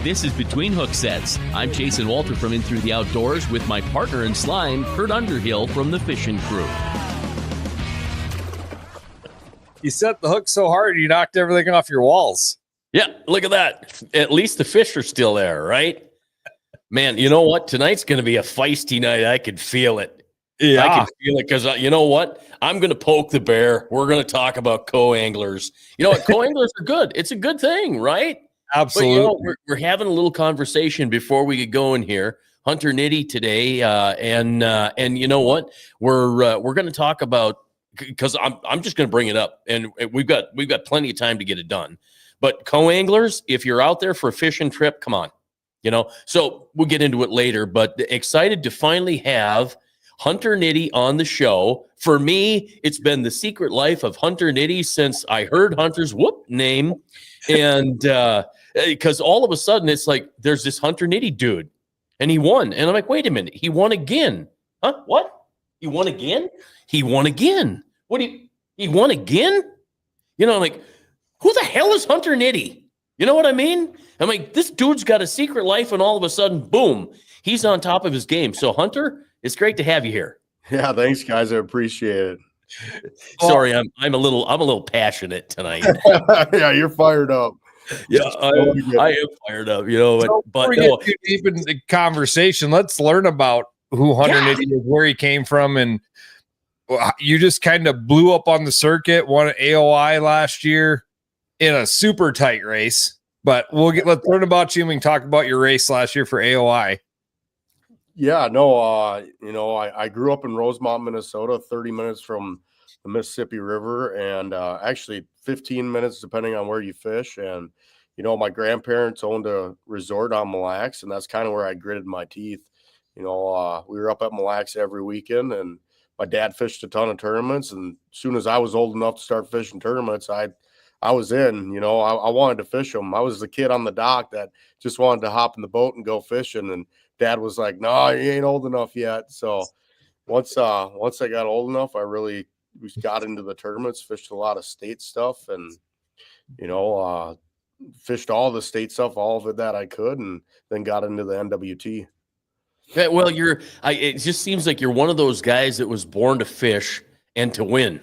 This is Between Hooksets. I'm Jason Walter from In Through the Outdoors with my partner in slime, Kurt Underhill from the fishing crew. You set the hook so hard, you knocked everything off your walls. Yeah, look at that. At least the fish are still there, right? Man, you know what? Tonight's going to be a feisty night. I can feel it. Yeah. I can feel it because you know what? I'm going to poke the bear. We're going to talk about co-anglers. You know what? Co-anglers are good. It's a good thing, right? Absolutely. But, you know, we're having a little conversation before we get going here. Hunter Nitty today, and you know what? We're going to talk about, because I'm just going to bring it up, and we've got plenty of time to get it done. But co-anglers, if you're out there for a fishing trip, come on, you know. So we'll get into it later. But excited to finally have Hunter Nitty on the show. For me, it's been the secret life of Hunter Nitty since I heard Hunter's name, and because all of a sudden it's like there's this Hunter Nitty dude, and he won, and I'm like, wait a minute, he won again? Huh? What? He won again? He won again? He won again? You know, I'm like, who the hell is Hunter Nitty? You know what I mean? I'm like, this dude's got a secret life, and all of a sudden, boom, he's on top of his game. So Hunter, it's great to have you here. Yeah, thanks, guys. I appreciate it. Sorry, I'm a little passionate tonight. Yeah, you're fired up. Yeah, I am fired up. You know, So but before we get too deep in the conversation, let's learn about who Hunter Nitty is, where he came from, and you just kind of blew up on the circuit, won an AOI last year in a super tight race. But let's learn about you, and we can talk about your race last year for AOI. Yeah, no, you know, I grew up in Rosemont, Minnesota, 30 minutes from the Mississippi River, and actually 15 minutes depending on where you fish. And you know, my grandparents owned a resort on Mille Lacs, and that's kind of where I gritted my teeth. You know, we were up at Mille Lacs every weekend, and my dad fished a ton of tournaments. And as soon as I was old enough to start fishing tournaments, I was in. You know, I wanted to fish them. I was the kid on the dock that just wanted to hop in the boat and go fishing. And Dad was like, "No, you ain't old enough yet." So once I got old enough, we got into the tournaments, fished a lot of state stuff, and you know, fished all the state stuff, all of it that I could, and then got into the NWT. Yeah, well, it just seems like you're one of those guys that was born to fish and to win,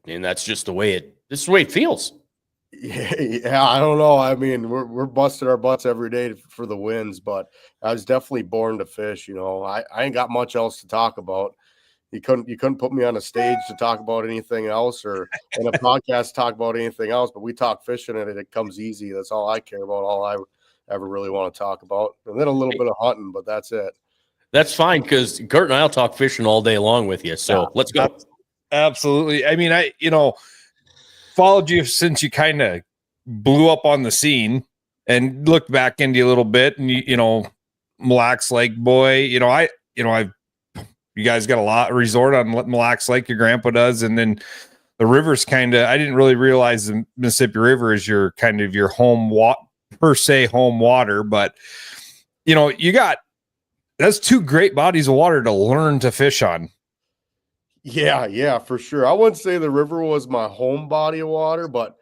and that's just the way it feels. Yeah, I don't know. I mean, we're busting our butts every day for the wins, but I was definitely born to fish. You know, I ain't got much else to talk about. You couldn't put me on a stage to talk about anything else, or in a podcast to talk about anything else. But we talk fishing, and it comes easy. That's all I care about. All I ever really want to talk about, and then a little bit of hunting, but that's it. That's fine, because Kurt and I'll talk fishing all day long with you. So let's go. Absolutely. I mean, I followed you since you kind of blew up on the scene, and looked back into you a little bit, and you know, Mille Lacs Lake boy. You guys got a lot resort on Mille Lacs Lake. Your grandpa does, and then the river's I didn't really realize the Mississippi River is your kind of your home home water, but you know, that's two great bodies of water to learn to fish on. Yeah, for sure. I wouldn't say the river was my home body of water, but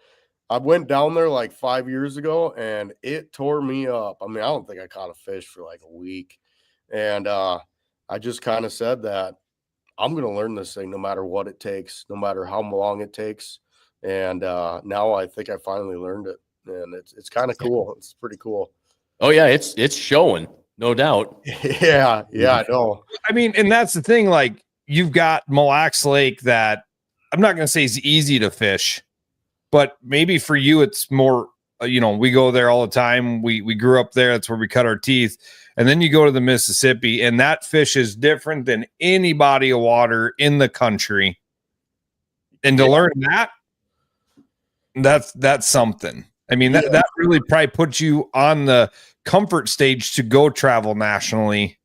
I went down there like 5 years ago, and it tore me up. I mean, I don't think I caught a fish for like a week, and I just kind of said that I'm going to learn this thing no matter what it takes, no matter how long it takes. And now I think I finally learned it, and it's kind of cool. It's pretty cool. Oh yeah, it's showing, no doubt. Yeah, I know. I mean, and that's the thing. Like, you've got Mille Lacs Lake that I'm not going to say is easy to fish, but maybe for you it's more. You know, we go there all the time. We grew up there. That's where we cut our teeth. And then you go to the Mississippi, and that fish is different than any body of water in the country. And to learn that's something. I mean, that really probably puts you on the comfort stage to go travel nationally.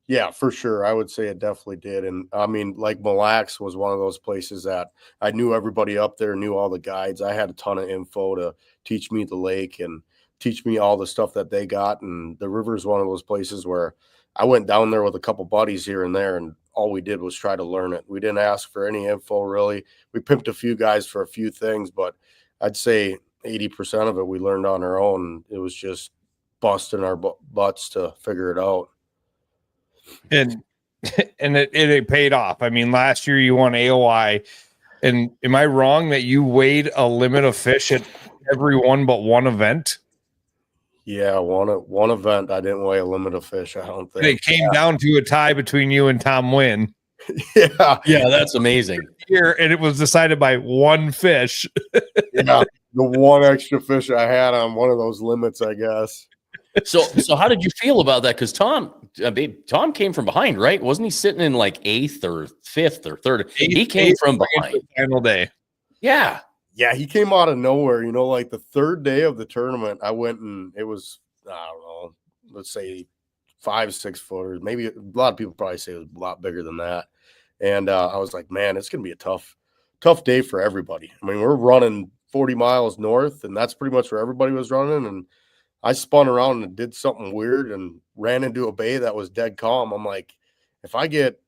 Yeah, for sure. I would say it definitely did. And I mean, like Mille Lacs was one of those places that I knew everybody up there, knew all the guides. I had a ton of info to teach me the lake and teach me all the stuff that they got. And the river is one of those places where I went down there with a couple buddies here and there, and all we did was try to learn it. We didn't ask for any info really. We pimped a few guys for a few things, but I'd say 80% of it we learned on our own. It was just busting our butts to figure it out. And it paid off. I mean, last year you won AOI. And am I wrong that you weighed a limit of fish at every one but one event? Yeah, one event I didn't weigh a limit of fish, I don't think. It came down to a tie between you and Tom Wynn. Yeah, that's amazing. Here, and it was decided by one fish. Yeah, the one extra fish I had on one of those limits, I guess. So how did you feel about that? Because Tom came from behind, right? Wasn't he sitting in like 8th or 5th or 3rd? He came from behind. Final day. Yeah. Yeah, he came out of nowhere. You know, like the 3rd day of the tournament, I went and it was, I don't know, let's say 5-6 footers. Maybe a lot of people probably say it was a lot bigger than that. And I was like, man, it's going to be a tough day for everybody. I mean, we're running 40 miles north, and that's pretty much where everybody was running. And I spun around and did something weird and ran into a bay that was dead calm. I'm like, if I get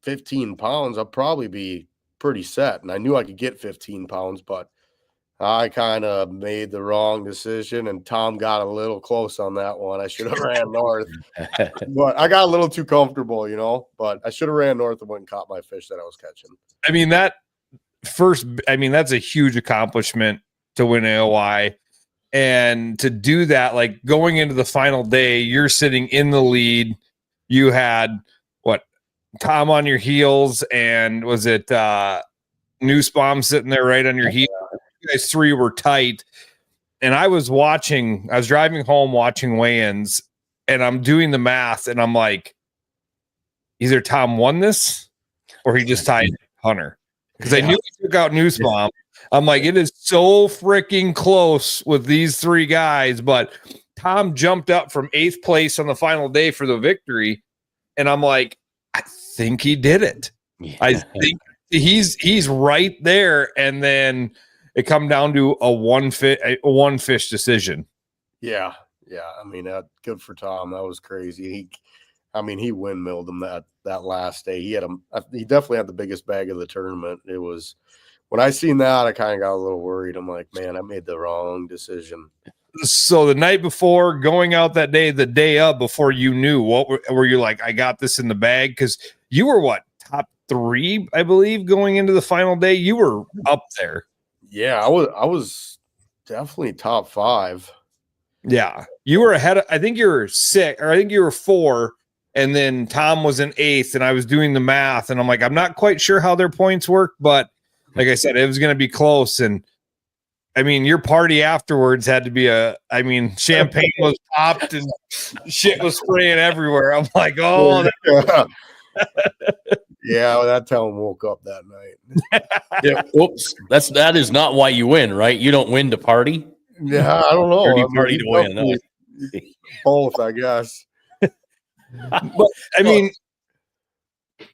15 pounds, I'll probably be pretty set. And I knew I could get 15 pounds, but I kind of made the wrong decision, and Tom got a little close on that one. I should have ran north, but I got a little too comfortable, you know, but I should have ran north and went and caught my fish that I was catching. I mean, that's a huge accomplishment to win AOI. And to do that, like going into the final day, you're sitting in the lead. You had Tom on your heels, and was it Nussbaum sitting there right on your heels? You guys 3 were tight. And I was driving home watching weigh-ins, and I'm doing the math, and I'm like, either Tom won this or he just tied Hunter. Because I knew he took out Nussbaum. I'm like, it is so freaking close with these 3 guys, but Tom jumped up from 8th place on the final day for the victory, and I'm like, I think he did it. Yeah. I think he's right there, and then it come down to a one fish decision. Yeah. I mean, good for Tom. That was crazy. He windmilled him that last day. He definitely had the biggest bag of the tournament. It was. When I seen that, I kind of got a little worried. I'm like, man, I made the wrong decision. So the night before, going out that day, the day up before you knew, what were you like, I got this in the bag? Because you were top 3, I believe, going into the final day. You were up there. Yeah, I was definitely top 5. Yeah. You were ahead. I think you were 6, or I think you were 4. And then Tom was in 8th, and I was doing the math, and I'm like, I'm not quite sure how their points work, but like I said, it was going to be close. And I mean, your party afterwards had to be champagne was popped and shit was spraying everywhere. I'm like, oh, yeah, that town woke up that night. Yeah, whoops. That is not why you win, right? You don't win to party. Yeah, I don't know. Party to win. Both, I guess. But I mean,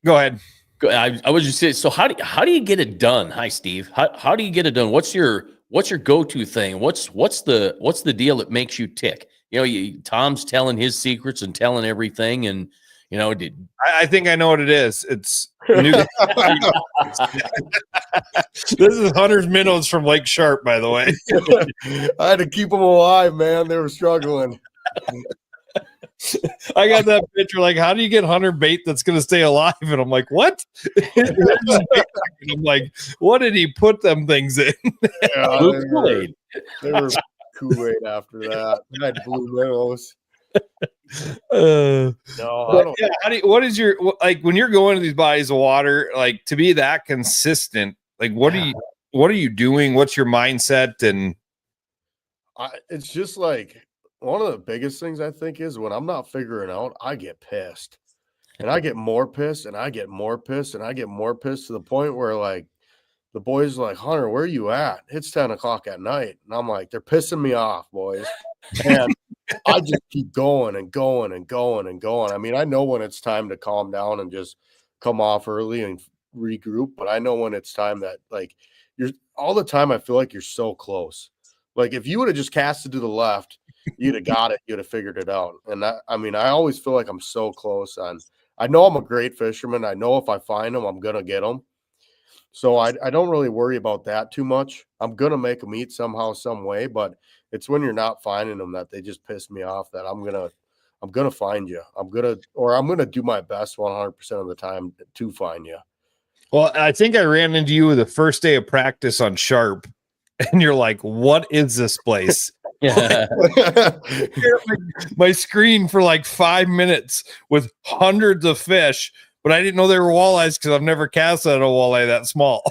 go ahead. I was just saying. So how do you get it done? Hi, Steve. How do you get it done? What's your go-to thing? What's the deal that makes you tick? You know, Tom's telling his secrets and telling everything, and you know, I think I know what it is. It's new. This is Hunter's minnows from Lake Sharp, by the way. I had to keep them alive, man. They were struggling. I got that picture. Like, how do you get Hunter bait that's going to stay alive? And I'm like, what? And I'm like, what did he put them things in? Yeah, they were Kool-Aid after that. I had blue minnows. What is your, like, when you're going to these bodies of water, like, to be that consistent, like, what are you doing? What's your mindset? And it's just like, one of the biggest things I think is when I'm not figuring out, I get pissed, and I get more pissed, and I get more pissed, and I get more pissed, to the point where, like, the boys are like, Hunter, where are you at? It's 10 o'clock at night. And I'm like, they're pissing me off, boys. And I just keep going and going and going and going. I mean, I know when it's time to calm down and just come off early and regroup, but I know when it's time that, like, you're all the time, I feel like you're so close. Like, if you would have just casted to the left, you'd have got it. You'd have figured it out. And I always feel like I'm so close on I know I'm a great fisherman. I know if I find them, I'm going to get them. So I don't really worry about that too much. I'm going to make them eat somehow, some way, but it's when you're not finding them that they just piss me off that I'm going to find you. I'm going to do my best 100% of the time to find you. Well, I think I ran into you the first day of practice on Sharp, and you're like, what is this place? Yeah. My screen for like 5 minutes with hundreds of fish, but I didn't know they were walleyes because I've never cast at a walleye that small.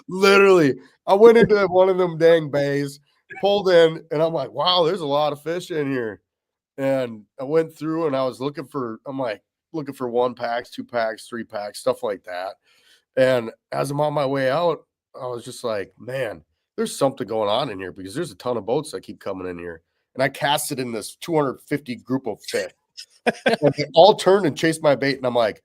Literally, I went into one of them dang bays, pulled in, and I'm like, wow, there's a lot of fish in here. And I went through and I was looking for 1 packs, 2 packs, 3 packs, stuff like that. And as I'm on my way out, I was just like, man, there's something going on in here because there's a ton of boats that keep coming in here. And I casted in this 250 group of fish. And they all turned and chased my bait. And I'm like,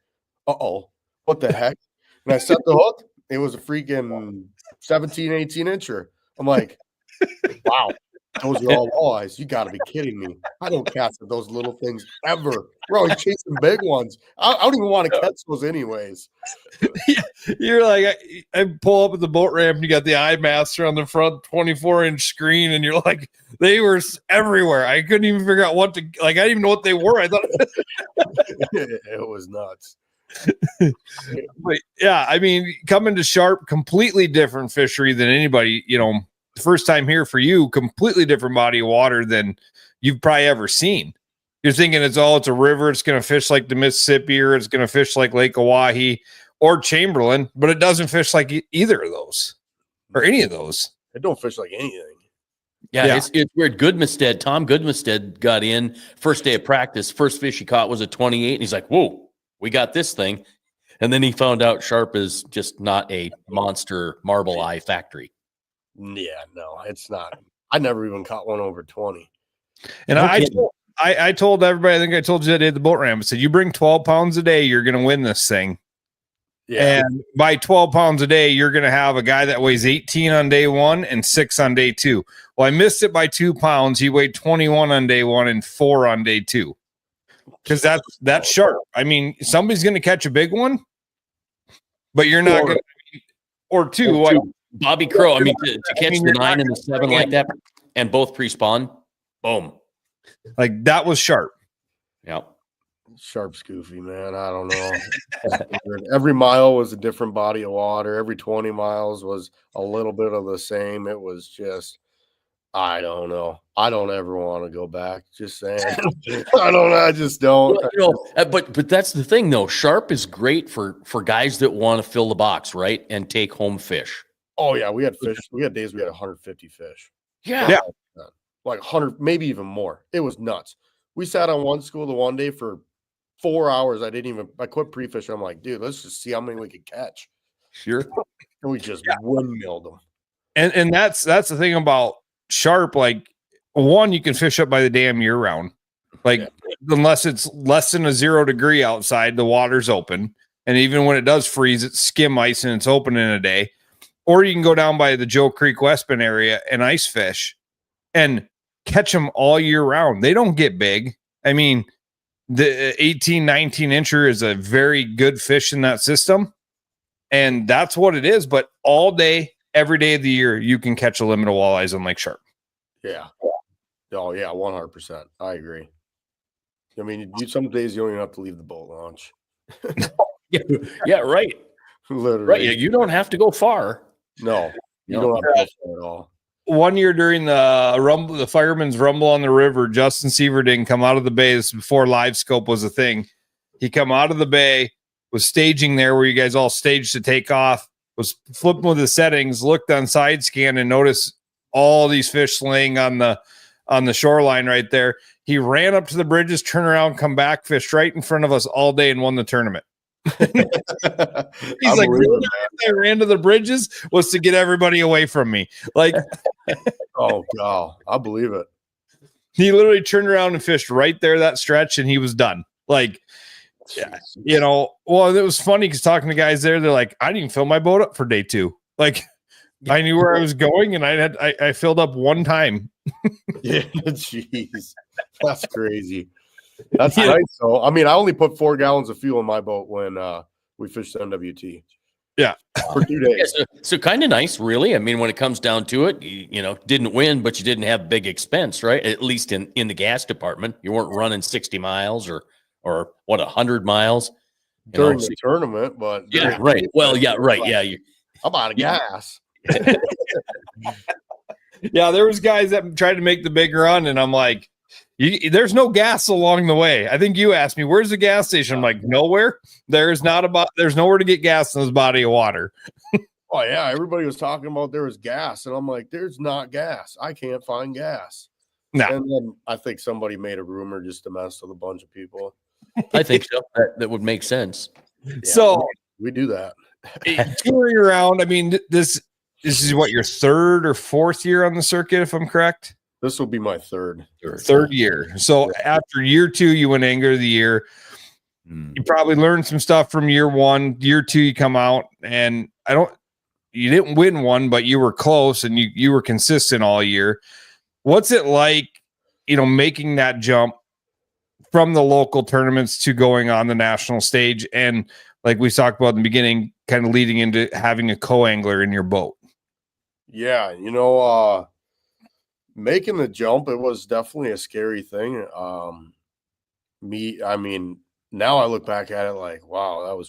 uh-oh, what the heck? And I set the hook. It was a freaking 17, 18 incher. I'm like, wow, those are all walleyes. You got to be kidding me. I don't cast at those little things ever. We're always chasing big ones. I don't even want to catch those anyways. You're like, I pull up at the boat ramp and you got the iMaster on the front 24-inch screen, and you're like, they were everywhere. I couldn't even figure out what to, like, I didn't even know what they were. I thought it was nuts. But yeah, I mean, coming to Sharp, completely different fishery than anybody, first time here for you, completely different body of water than you've probably ever seen. You're thinking it's a river, it's going to fish like the Mississippi, or it's going to fish like Lake Oahe or Chamberlain, but it doesn't fish like either of those or any of those. It don't fish like anything. Yeah. It's weird. Tom Goodmestead got in first day of practice. First fish he caught was a 28, and he's like, whoa, we got this thing. And then he found out Sharp is just not a monster marble eye factory. Yeah, no, it's not. I never even caught one over 20. And I told everybody, I think I told you that day at the boat ramp, I said, you bring 12 pounds a day, you're going to win this thing. Yeah. And by 12 pounds a day, you're going to have a guy that weighs 18 on day 1 and 6 on day 2. Well, I missed it by 2 pounds. He weighed 21 on day 1 and 4 on day 2. Because that's sharp. I mean, somebody's going to catch a big one, but you're not going to, or two. Bobby Crow. I mean, to catch the 9 and the 7 like that, and both pre-spawn, boom. Like that was sharp. Yep. Sharp's goofy, man. I don't know. Every mile was a different body of water. Every 20 miles was a little bit of the same. It was just, I don't know. I don't ever want to go back. Just saying. I just don't. But that's the thing, though. Sharp is great for guys that want to fill the box, right, and take home fish. Oh yeah, we had fish. We had days we had 150 fish. Yeah. Like 100, maybe even more. It was nuts. We sat on one school the one day for 4 hours. I quit pre-fishing. I'm like, dude, let's just see how many we could catch. Sure. And we just windmilled them. And that's the thing about Sharp. Like, one, you can fish up by the dam year round. Like, unless it's less than a 0 degree outside, the water's open. And even when it does freeze, it's skim ice and it's open in a day. Or you can go down by the Joe Creek Westman area and ice fish and catch them all year round. They don't get big. I mean, the 18, 19 incher is a very good fish in that system. And that's what it is. But all day, every day of the year, you can catch a limit of walleyes on Lake Sharp. Yeah. Oh, yeah, 100%. I agree. I mean, some days you don't even have to leave the boat launch. Yeah, right. Literally. Right. You don't have to go far. No, you don't have to go far at all. One year during the fireman's rumble on the river, Justin Sieverding come out of the bay. This is before live scope was a thing. He come out of the bay, was staging there where you guys all staged to take off, was flipping with the settings, looked on side scan and noticed all these fish laying on the shoreline right there. He ran up to the bridges, turned around, come back, fished right in front of us all day and won the tournament. He's like, really? I ran to the bridges was to get everybody away from me. Like, oh god, I believe it. He literally turned around and fished right there that stretch, and he was done. Like, yeah, well, it was funny because talking to guys there, they're like, I didn't fill my boat up for day 2. Like, I knew where I was going, and I filled up one time. Yeah, jeez, that's crazy. That's nice. So, I mean, I only put 4 gallons of fuel in my boat when we fished NWT. Yeah. For 2 days. Yeah, so kind of nice, really. I mean, when it comes down to it, you know, didn't win, but you didn't have big expense, right? At least in the gas department. You weren't running 60 miles or what, 100 miles During the tournament, but yeah, right. Well, yeah, right. Yeah. I'm out of gas. Yeah, there was guys that tried to make the big run, and I'm like, there's no gas along the way. I think you asked me, where's the gas station? I'm like, nowhere. There's nowhere to get gas in this body of water. Oh yeah, everybody was talking about there was gas, and I'm like, there's not gas. I can't find gas. No. And then I think somebody made a rumor just to mess with a bunch of people. I think so. That would make sense. Yeah, so we do that. touring around. I mean, this is what, your 3rd or 4th year on the circuit, if I'm correct. This will be my third year. So after year 2, you win Angler of the Year. You probably learned some stuff from year 1. Year 2, you come out, and you didn't win one, but you were close, and you were consistent all year. What's it like, you know, making that jump from the local tournaments to going on the national stage? And like we talked about in the beginning, kind of leading into having a co-angler in your boat. Yeah, you know, making the jump, it was definitely a scary thing. I mean, now I look back at it like, wow,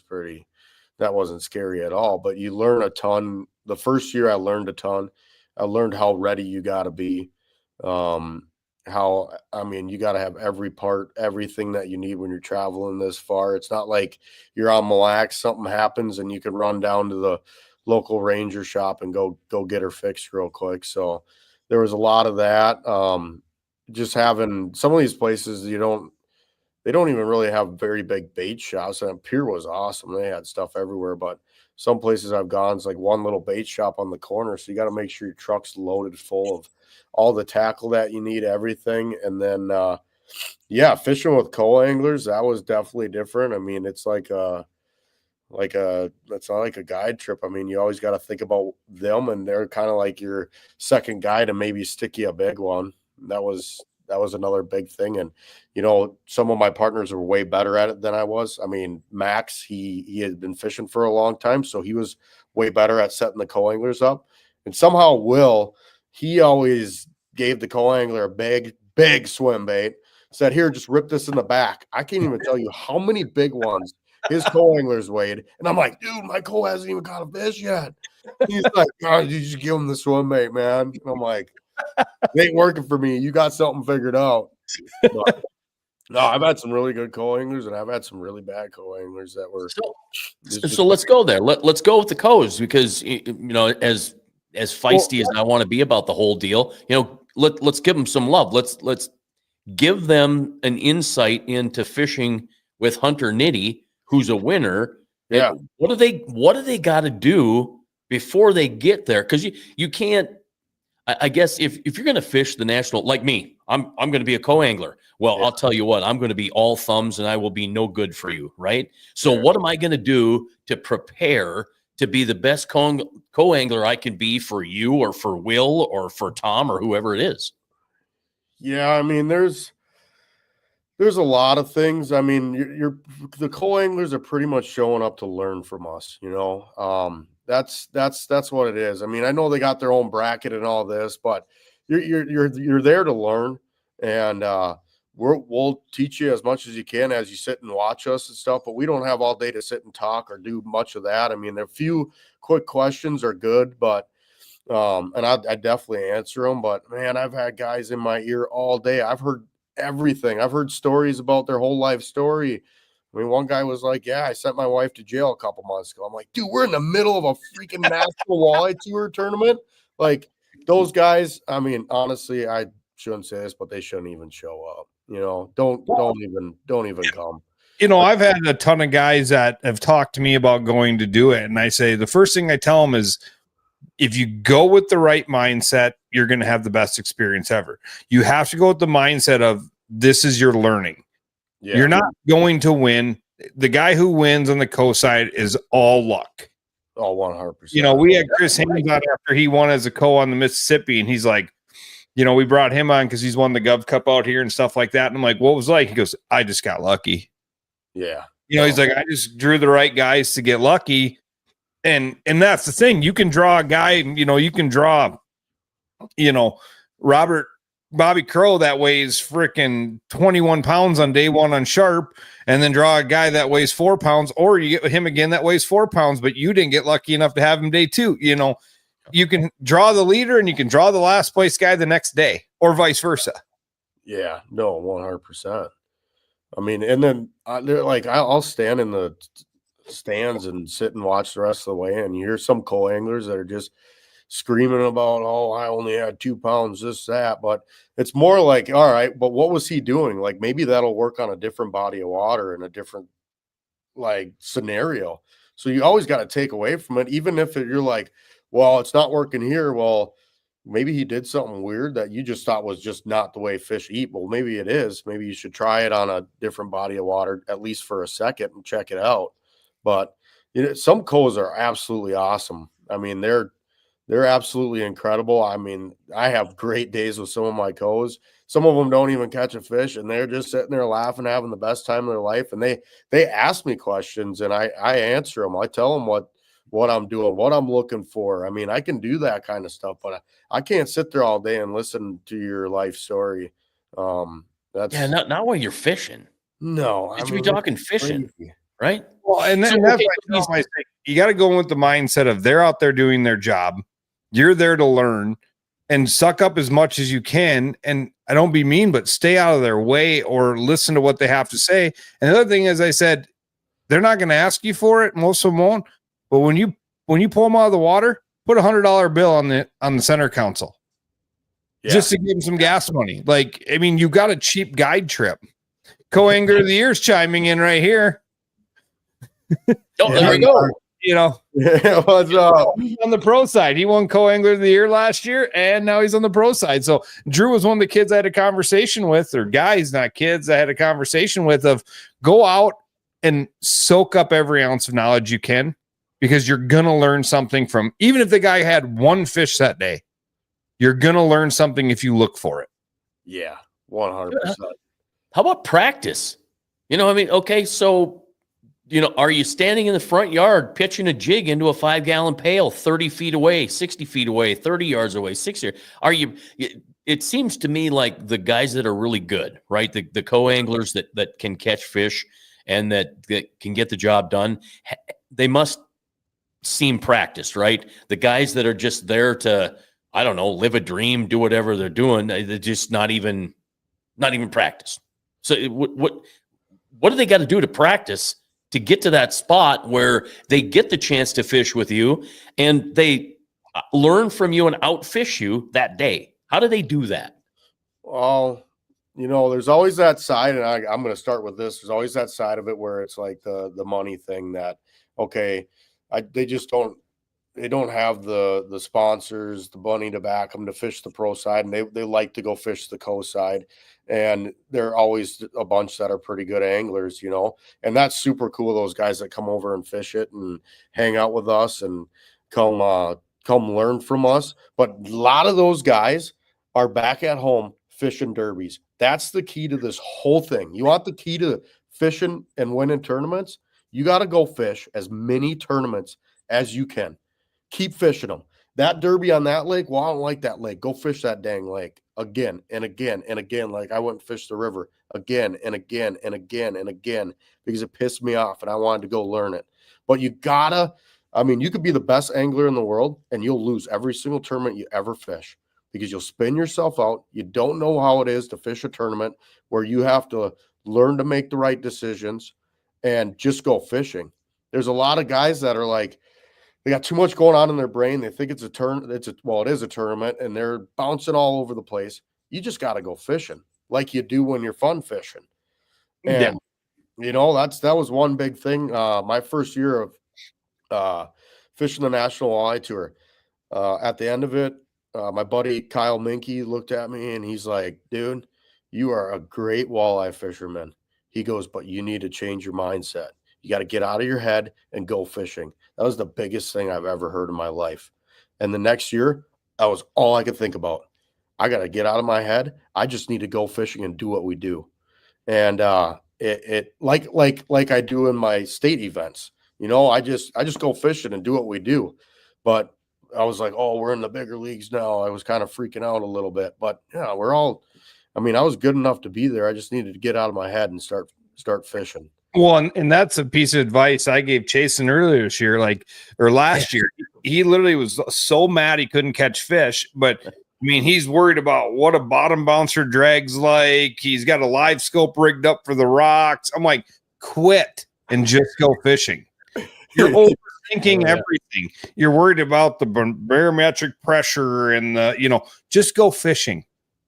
that wasn't scary at all. But you learn a ton. The first year I learned a ton. I learned how ready you got to be. You got to have everything that you need when you're traveling this far. It's not like you're on Mille Lacs, something happens and you can run down to the local ranger shop and go get her fixed real quick. So there was a lot of that. Just having some of these places, they don't even really have very big bait shops. And Pier was awesome. They had stuff everywhere, but some places I've gone, it's like one little bait shop on the corner. So you got to make sure your truck's loaded full of all the tackle that you need, everything. And then, fishing with co-anglers, that was definitely different. I mean, it's it's not like a guide trip. I mean, you always got to think about them, and they're kind of like your second guy to maybe stick you a big one. That was another big thing. And, you know, some of my partners were way better at it than I was. I mean, Max, he had been fishing for a long time, so he was way better at setting the co-anglers up. And somehow Will, he always gave the co-angler a big swim bait, said, here, just rip this in the back. I can't even tell you how many big ones his co-anglers weighed. And I'm like, dude, my co hasn't even caught a fish yet. He's like, oh, you just give him the swim bait, man. And I'm like, it ain't working for me. You got something figured out. But, no, I've had some really good co-anglers, and I've had some really bad co-anglers that were. So let's go there. Let's go with the co's, because, you know, as feisty as I want to be about the whole deal, you know, let's give them some love. Let's give them an insight into fishing with Hunter Nitty, who's a winner. Yeah. What do they got to do before they get there? Because you can't. I guess if you're going to fish the national, like me, I'm going to be a co-angler. Well, yeah. I'll tell you what, I'm going to be all thumbs, and I will be no good for you, right? So what am I going to do to prepare to be the best co-angler I can be for you, or for Will, or for Tom, or whoever it is? Yeah, I mean, there's a lot of things. I mean, the co-anglers are pretty much showing up to learn from us, you know. That's what it is. I mean, I know they got their own bracket and all this, but you're there to learn, and we'll teach you as much as you can as you sit and watch us and stuff. But we don't have all day to sit and talk or do much of that. I mean, a few quick questions are good, but and I definitely answer them. But man, I've had guys in my ear all day. I've heard everything. I've heard stories about their whole life story. I mean, one guy was like, yeah, I sent my wife to jail a couple months ago. I'm like, dude, we're in the middle of a freaking national walleye tour tournament. Like, those guys, I mean, honestly, I shouldn't say this, but they shouldn't even show up. You know, don't even come. You know, I've had a ton of guys that have talked to me about going to do it. And I say, the first thing I tell them is, if you go with the right mindset, you're going to have the best experience ever. You have to go with the mindset of, this is your learning. Yeah. You're not going to win. The guy who wins on the co-side is all luck. Oh, 100%. You know, we had Chris Haynes on after he won as a co on the Mississippi, and he's like, we brought him on because he's won the Gov Cup out here and stuff like that. And I'm like, what was it like? He goes, I just got lucky. Yeah. He's like, I just drew the right guys to get lucky. And that's the thing. You can draw a guy, you can draw, Bobby Crow that weighs freaking 21 pounds on day one on sharp, and then draw a guy that weighs 4 pounds, or you get him again that weighs 4 pounds, but you didn't get lucky enough to have him day two. You can draw the leader and you can draw the last place guy the next day, or vice versa. Yeah, no, 100%. I mean, and then I'll stand in the stands and sit and watch the rest of the way, and you hear some co-anglers that are just screaming about, oh, I only had 2 pounds, this, that. But it's more like, all right, but what was he doing? Like, maybe that'll work on a different body of water in a different scenario. So you always got to take away from it, even if you're like, well, it's not working here. Well, maybe he did something weird that you just thought was just not the way fish eat. Well, maybe it is. Maybe you should try it on a different body of water, at least for a second, and check it out. But some coes are absolutely awesome. I mean, they're absolutely incredible. I mean, I have great days with some of my coes. Some of them don't even catch a fish, and they're just sitting there laughing, having the best time of their life. And they ask me questions, and I answer them. I tell them what I'm doing, what I'm looking for. I mean, I can do that kind of stuff, but I can't sit there all day and listen to your life story. Not while you're fishing. No, you should be talking fishing, right? Well, and that's why you got to go in with the mindset of they're out there doing their job. You're there to learn and suck up as much as you can. And I don't be mean, but stay out of their way or listen to what they have to say. And the other thing, as I said, they're not going to ask you for it. Most of them won't. But when you pull them out of the water, put $100 bill on the center console, just to give them some gas money. You got a cheap guide trip. Co-angler of the year's chiming in right here. Oh, there we go. What's up? He's on the pro side. He won co-angler of the year last year, and now he's on the pro side. So Drew was one of the kids I had a conversation with, or guys, not kids, I had a conversation with, of go out and soak up every ounce of knowledge you can, because you're going to learn something from, even if the guy had one fish that day, you're going to learn something if you look for it. Yeah, 100%. How about practice? Okay, so are you standing in the front yard pitching a jig into a 5-gallon pail 30 feet away, 60 feet away, 30 yards away, 60 yards? It seems to me like the guys that are really good, right? The co-anglers that can catch fish and that can get the job done, they must seem practiced, right? The guys that are just there to, I don't know, live a dream, do whatever they're doing, they're just not even practice. So what do they got to do to practice to get to that spot where they get the chance to fish with you and they learn from you and outfish you that day? How do they do that? Well, there's always that side, and I'm going to start with this. There's always that side of it where it's like the money thing that, okay, they don't have the sponsors, the money to back them to fish the pro side, and they like to go fish the co side. And there are always a bunch that are pretty good anglers, and that's super cool. Those guys that come over and fish it and hang out with us and come learn from us. But a lot of those guys are back at home fishing derbies. That's the key to this whole thing. You want the key to fishing and winning tournaments? You got to go fish as many tournaments as you can. Keep fishing them. That derby on that lake, well, I don't like that lake. Go fish that dang lake again and again and again. Like I went and fished the river again and again and again and again because it pissed me off and I wanted to go learn it. But you could be the best angler in the world and you'll lose every single tournament you ever fish because you'll spin yourself out. You don't know how it is to fish a tournament where you have to learn to make the right decisions and just go fishing. There's a lot of guys that are like, they got too much going on in their brain. They think it is a tournament, and they're bouncing all over the place. You just got to go fishing like you do when you're fun fishing. And, that was one big thing. My first year of fishing the National Walleye Tour, at the end of it, my buddy Kyle Minke looked at me, and he's like, dude, you are a great walleye fisherman. He goes, but you need to change your mindset. You got to get out of your head and go fishing. That was the biggest thing I've ever heard in my life. And the next year, that was all I could think about. I got to get out of my head. I just need to go fishing and do what we do. And it like I do in my state events. I just go fishing and do what we do. But I was like, oh, we're in the bigger leagues now. I was kind of freaking out a little bit. But yeah, I was good enough to be there. I just needed to get out of my head and start fishing. Well, and that's a piece of advice I gave Chasen earlier this year, or last year. He literally was so mad he couldn't catch fish, but he's worried about what a bottom bouncer drag's like. He's got a live scope rigged up for the rocks. I'm like, quit and just go fishing. You're overthinking everything. You're worried about the barometric pressure and just go fishing.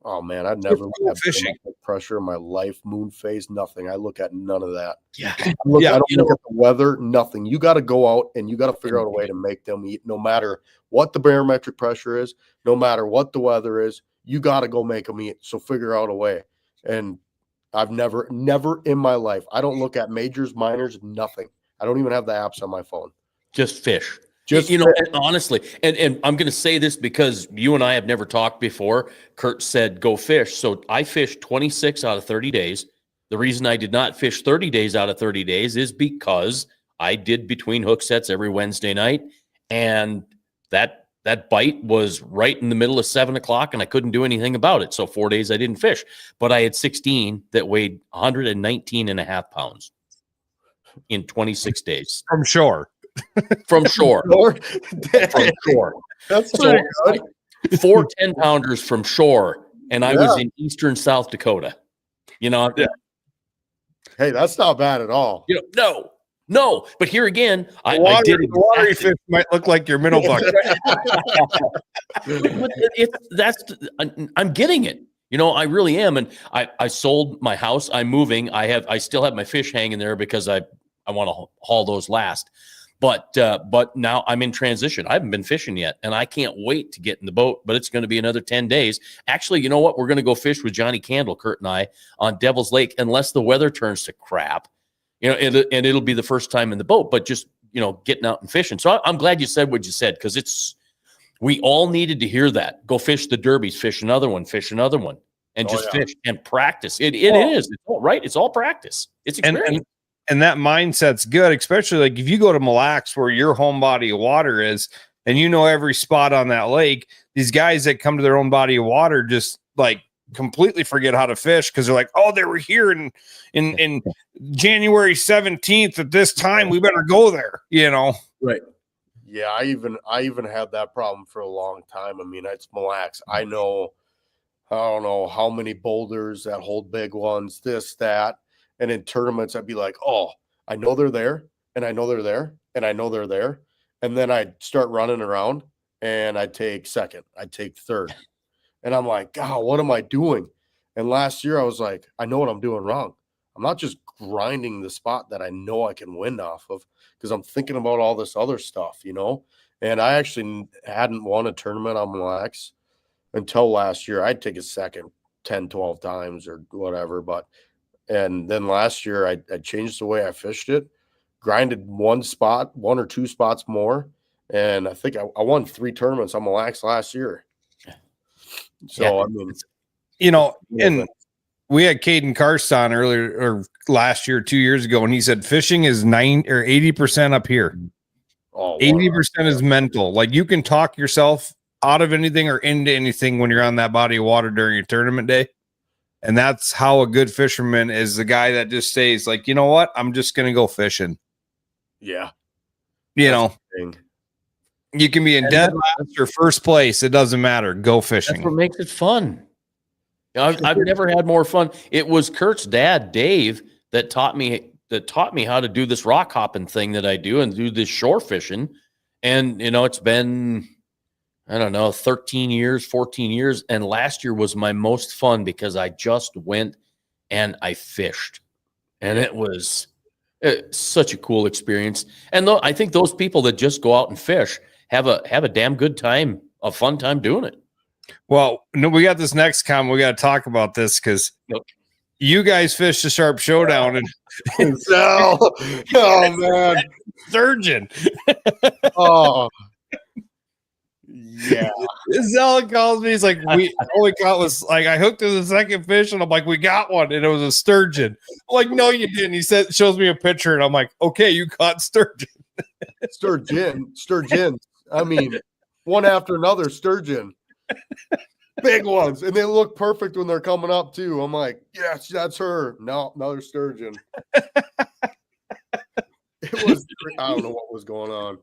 Oh man, I'd never had fishing pressure in my life. Moon phase, nothing. I look at none of that. Yeah, I don't look at the weather, nothing. You got to go out and you got to figure out a way to make them eat, no matter what the barometric pressure is, no matter what the weather is. You got to go make them eat. So figure out a way. And I've never in my life. I don't look at majors, minors, nothing. I don't even have the apps on my phone. Just fish. And honestly, and I'm going to say this because you and I have never talked before. Kurt said, go fish. So I fished 26 out of 30 days. The reason I did not fish 30 days out of 30 days is because I did between hook sets every Wednesday night. And that bite was right in the middle of 7 o'clock and I couldn't do anything about it. So 4 days I didn't fish, but I had 16 that weighed 119 and a half pounds in 26 days. From shore. From shore. From shore. That's so good. 4 10-pounders from shore, and I was in eastern South Dakota. Hey, that's not bad at all. No. But here again, I did the watery fish might look like your middle bucket. I'm getting it. I really am, and I sold my house. I'm moving. I still have my fish hanging there because I want to haul those last. But now I'm in transition. I haven't been fishing yet, and I can't wait to get in the boat, but it's going to be another 10 days. Actually, you know what? We're going to go fish with Johnny Candle, Kurt and I, on Devil's Lake, unless the weather turns to crap, and it'll be the first time in the boat, but just, getting out and fishing. So I'm glad you said what you said, because we all needed to hear that. Go fish the derbies, fish another one, and just fish and practice. It is. It's all right. It's all practice. It's experience. And that mindset's good, especially like if you go to Mille Lacs where your home body of water is, and every spot on that lake. These guys that come to their own body of water just like completely forget how to fish because they're like, oh, they were here in January 17th at this time. We better go there, Right. Yeah, I even had that problem for a long time. It's Mille Lacs. I don't know how many boulders that hold big ones, this, that. And in tournaments, I'd be like, oh, I know they're there, and I know they're there, and I know they're there. And then I'd start running around, and I'd take second. I'd take third. And I'm like, God, what am I doing? And last year, I was like, I know what I'm doing wrong. I'm not just grinding the spot that I know I can win off of because I'm thinking about all this other stuff, And I actually hadn't won a tournament on Mille Lacs until last year. I'd take a second 10, 12 times or whatever, and then last year, I changed the way I fished it, grinded one or two spots more, and I think I won 3 tournaments on Mille Lacs last year. So, and we had Caden Karst earlier or last year, 2 years ago, and he said fishing is 80% up here. 80% is mental. Like you can talk yourself out of anything or into anything when you're on that body of water during your tournament day. And that's how a good fisherman is, the guy that just stays like, you know what? I'm just going to go fishing. Yeah. You can be in dead last or first place. It doesn't matter. Go fishing. That's what makes it fun. I've never had more fun. It was Kurt's dad, Dave, that taught me how to do this rock hopping thing that I do and do this shore fishing. And, it's been, 13 years, 14 years. And last year was my most fun because I just went and I fished. And it was such a cool experience. And I think those people that just go out and fish have a damn good time, a fun time doing it. Well, no, we got this next comment. We got to talk about this because you guys fished the Sharp Showdown and oh man, surgeon. Oh Yeah. Zella calls me. He's like, we only caught was like, I hooked to the second fish, and I'm like, we got one, and it was a sturgeon. I'm like, no, you didn't. He shows me a picture, and I'm like, okay, you caught sturgeon. Sturgeon. I mean, one after another sturgeon. Big ones. And they look perfect when they're coming up too. I'm like, yes, that's her. No, another sturgeon. It was, I don't know what was going on.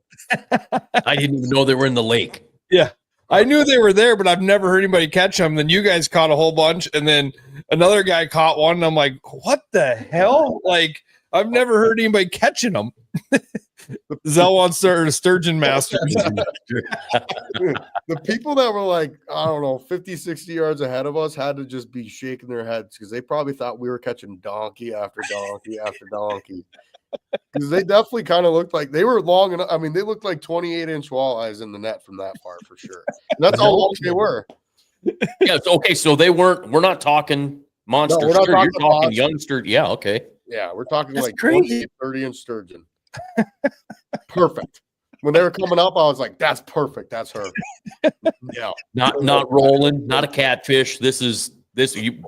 I didn't even know they were in the lake. Yeah. I knew they were there, but I've never heard anybody catch them. Then you guys caught a whole bunch, and then another guy caught one, and I'm like, what the hell? Like, I've never heard anybody catching them. Zell wants to start a sturgeon master. The people that were like, I don't know, 50, 60 yards ahead of us had to just be shaking their heads because they probably thought we were catching donkey after donkey after donkey. Because they definitely kind of looked like they were long enough. I mean, they looked like 28-inch walleyes in the net from that far for sure. And that's how long they were. Yeah. Okay. So we're not talking monster No, we're not sturgeon. You're talking talking monster. young sturgeon. Yeah. Okay. Yeah, we're talking That's like crazy. 30-inch sturgeon. Perfect. When they were coming up, I was like, that's perfect. That's her. Yeah. Not rolling, not a catfish. This you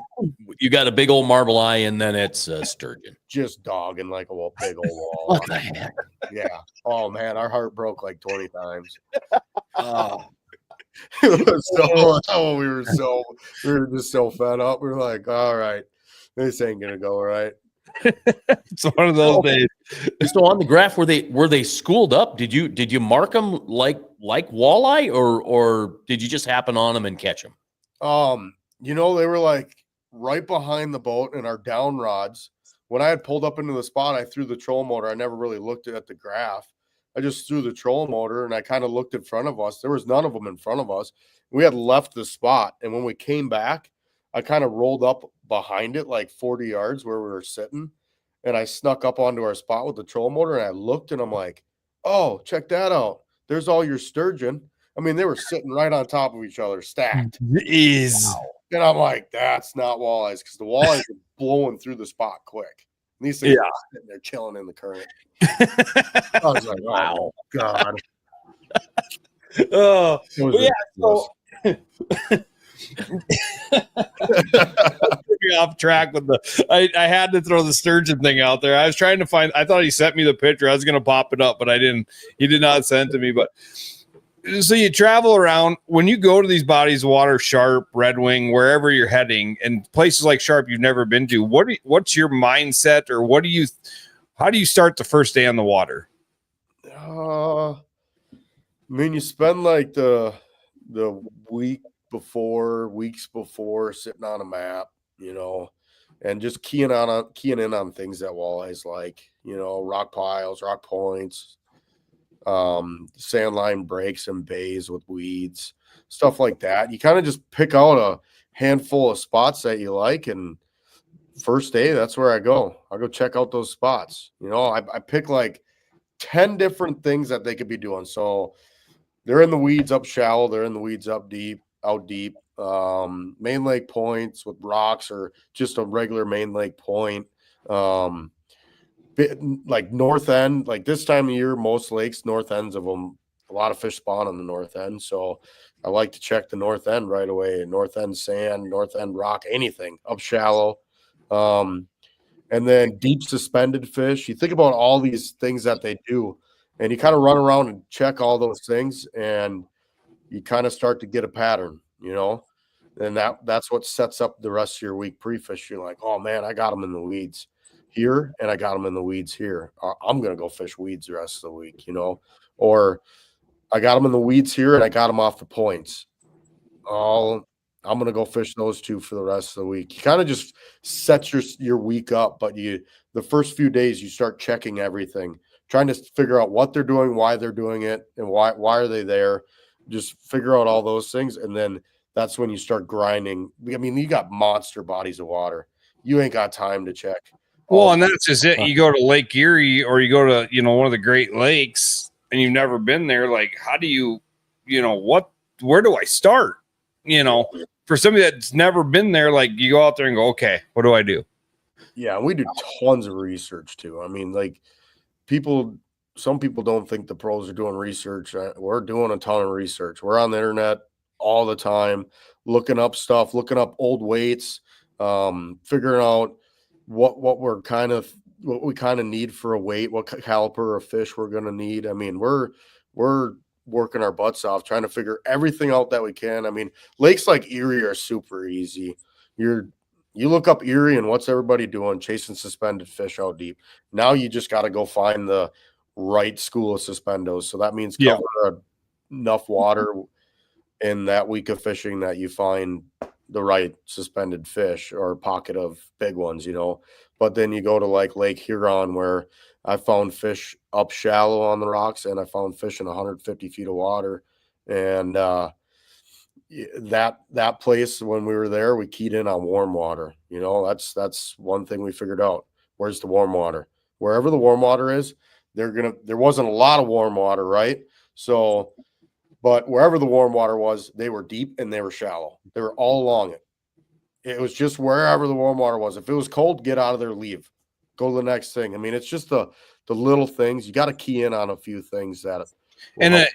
got a big old marble eye, and then it's a sturgeon. Just dogging like a big old wall. What the heck? Yeah. Oh man, our heart broke like 20 times. It was we were just so fed up. We were like, all right, this ain't gonna go right. It's one of those days. So on the graph, were they schooled up? Did you mark them like walleye, or did you just happen on them and catch them? They were like right behind the boat and our down rods. When I had pulled up into the spot, I threw the trolling motor. I never really looked at the graph. I just threw the trolling motor and I kind of looked in front of us. There was none of them in front of us. We had left the spot, and when we came back, I kind of rolled up behind it like 40 yards where we were sitting, and I snuck up onto our spot with the trolling motor, and I looked, and I'm like, oh, check that out. There's all your sturgeon. I mean, they were sitting right on top of each other, stacked. Wow. And I'm like, that's not walleyes, because the walleyes are blowing through the spot quick. And these things are sitting there chilling in the current. I was like, wow, God. Oh, yeah. So off track with I had to throw the sturgeon thing out there. I was trying to find, I thought he sent me the picture. I was going to pop it up, but I didn't. He did not send it to me. But so you travel around when you go to these bodies of water, Sharp, Red Wing, wherever you're heading, and places like Sharp you've never been to. What's your mindset, or how do you start the first day on the water? I mean, you spend like the weeks before sitting on a map, and just keying in on things that walleyes like, rock piles, rock points, sand line breaks and bays with weeds, stuff like that. You kind of just pick out a handful of spots that you like, and first day, that's where I go. I'll go check out those spots. I pick like 10 different things that they could be doing. So they're in the weeds up shallow, they're in the weeds out deep, main lake points with rocks, or just a regular main lake point. Like north end, like this time of year, most lakes, north ends of them, a lot of fish spawn on the north end. So I like to check the north end right away. North end sand, north end rock, anything up shallow. And then deep suspended fish. You think about all these things that they do, and you kind of run around and check all those things, and you kind of start to get a pattern, and that's what sets up the rest of your week pre-fish. You're like, oh man, I got them in the weeds here, and I got them in the weeds here. I'm going to go fish weeds the rest of the week, or I got them in the weeds here and I got them off the points. I'm going to go fish those two for the rest of the week. You kind of just set your week up, but the first few days you start checking everything, trying to figure out what they're doing, why they're doing it, and why are they there. Just figure out all those things, and then that's when you start grinding. I mean, you got monster bodies of water. You ain't got time to check. Well, and that's just it. You go to Lake Erie, or you go to, one of the Great Lakes, and you've never been there. Like, how do you, where do I start? For somebody that's never been there, like, you go out there and go, okay, what do I do? Yeah, we do tons of research too. I mean, like, people some people don't think the pros are doing research. We're doing a ton of research. We're on the internet all the time, looking up stuff, looking up old weights, figuring out what we kind of need for a weight, what caliper of fish we're going to need. I mean, we're working our butts off trying to figure everything out that we can. I mean, lakes like Erie are super easy. You look up Erie and what's everybody doing? Chasing suspended fish out deep. Now you just got to go find the right school of suspendos. So that means cover enough water in that week of fishing that you find the right suspended fish or pocket of big ones, But then you go to like Lake Huron, where I found fish up shallow on the rocks, and I found fish in 150 feet of water. And that place, when we were there, we keyed in on warm water. That's one thing we figured out. Where's the warm water? Wherever the warm water is, there wasn't a lot of warm water, right? So, but wherever the warm water was, they were deep and they were shallow. They were all along it. It was just wherever the warm water was. If it was cold, get out of there, leave. Go to the next thing. I mean, it's just the little things. You got to key in on a few things that. And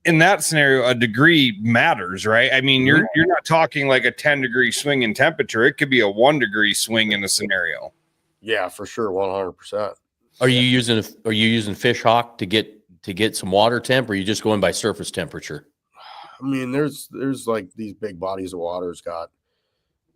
in that scenario, a degree matters, right? I mean, you're not talking like a 10-degree swing in temperature. It could be a 1-degree swing in a scenario. Yeah, for sure, 100%. Are you using Fish Hawk to get some water temp, or are you just going by surface temperature? I mean, there's like these big bodies of water's got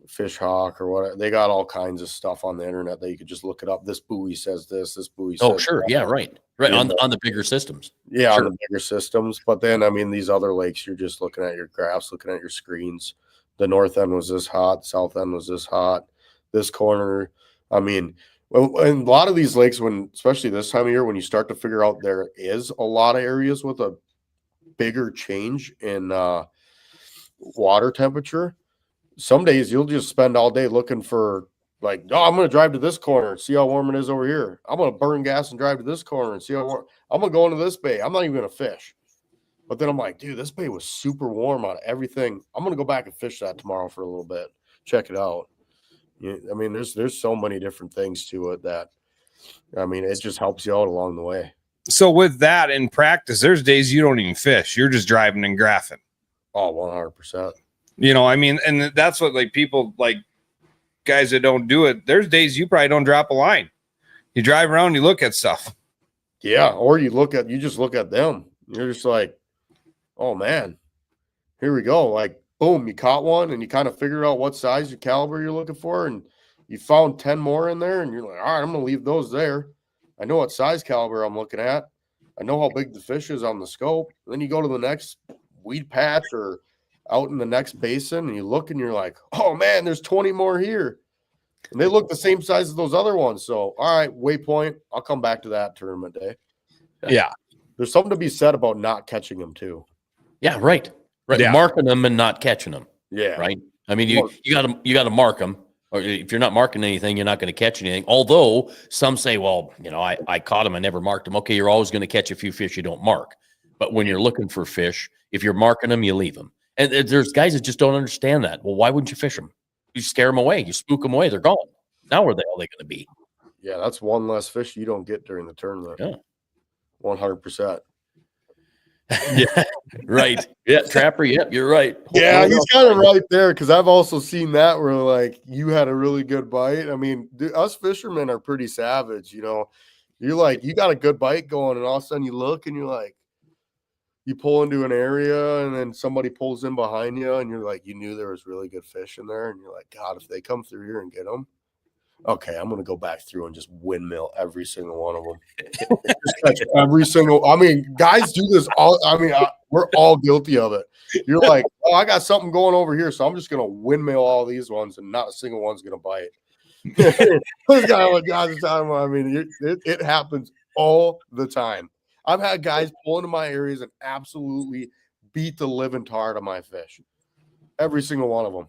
Fish Hawk or whatever. They got all kinds of stuff on the internet that you could just look it up. This buoy says this buoy says sure. that. Yeah, right on the bigger systems. Yeah, sure. On the bigger systems. But then, I mean, these other lakes, you're just looking at your graphs, looking at your screens. The north end was this hot, south end was this hot, this corner. I mean, and a lot of these lakes, especially this time of year, when you start to figure out there is a lot of areas with a bigger change in water temperature, some days you'll just spend all day looking for, like, I'm going to drive to this corner and see how warm it is over here. I'm going to burn gas and drive to this corner and see how warm. I'm going to go into this bay. I'm not even going to fish. But then I'm like, dude, this bay was super warm on everything. I'm going to go back and fish that tomorrow for a little bit. Check it out. I mean, there's so many different things to it that, I mean, it just helps you out along the way. So with that in practice, there's days you don't even fish. You're just driving and graphing. Oh, 100%. I mean, and that's what, like, people, like, guys that don't do it, there's days you probably don't drop a line. You drive around, you look at stuff. Yeah, or you just look at them. You're just like, oh, man, here we go. Like, boom, you caught one, and you kind of figured out what size your caliber you're looking for, and you found 10 more in there, and you're like, all right, I'm going to leave those there. I know what size caliber I'm looking at. I know how big the fish is on the scope. And then you go to the next weed patch or out in the next basin, and you look, and you're like, oh, man, there's 20 more here. And they look the same size as those other ones. So, all right, waypoint, I'll come back to that tournament day. Yeah. There's something to be said about not catching them, too. Yeah, right. Yeah. Marking them and not catching them. Yeah. Right. I mean, you got to mark them. Or if you're not marking anything, you're not going to catch anything. Although some say, well, I caught them, I never marked them. Okay, you're always going to catch a few fish you don't mark. But when you're looking for fish, if you're marking them, you leave them. And there's guys that just don't understand that. Well, why wouldn't you fish them? You scare them away. You spook them away. They're gone. Now where the hell are they going to be? Yeah, that's one less fish you don't get during the tournament. Yeah. 100%. Yeah, right. Yeah, Trapper. Yep, you're right. Yeah, he's kind of right there, because I've also seen that where, like, you had a really good bite. I mean, us fishermen are pretty savage, You're like, you got a good bite going, and all of a sudden you look and you're like, you pull into an area, and then somebody pulls in behind you, and you're like, you knew there was really good fish in there, and you're like, God, if they come through here and get them, okay, I'm going to go back through and just windmill every single one of them. Just catch every single. I mean, guys do this all. I mean, we're all guilty of it. You're like, oh, I got something going over here, so I'm just going to windmill all these ones, and not a single one's going to bite. This guy, what guys are talking about, I mean, it happens all the time. I've had guys pull into my areas and absolutely beat the living tar out of my fish. Every single one of them.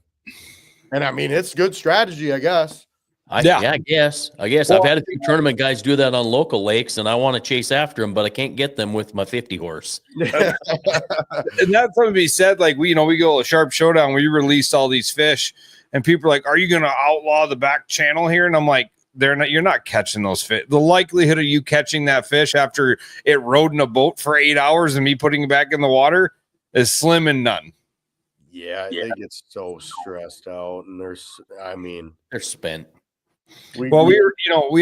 And I mean, it's good strategy, I guess. I guess. Well, I've had a few tournament guys do that on local lakes, and I want to chase after them, but I can't get them with my 50 horse. And that's something to be said. Like, we go to Sharp Showdown, where you released all these fish, and people are like, are you going to outlaw the back channel here? And I'm like, you're not catching those fish. The likelihood of you catching that fish after it rode in a boat for 8 hours and me putting it back in the water is slim and none. Yeah, they get so stressed out, and they're spent. We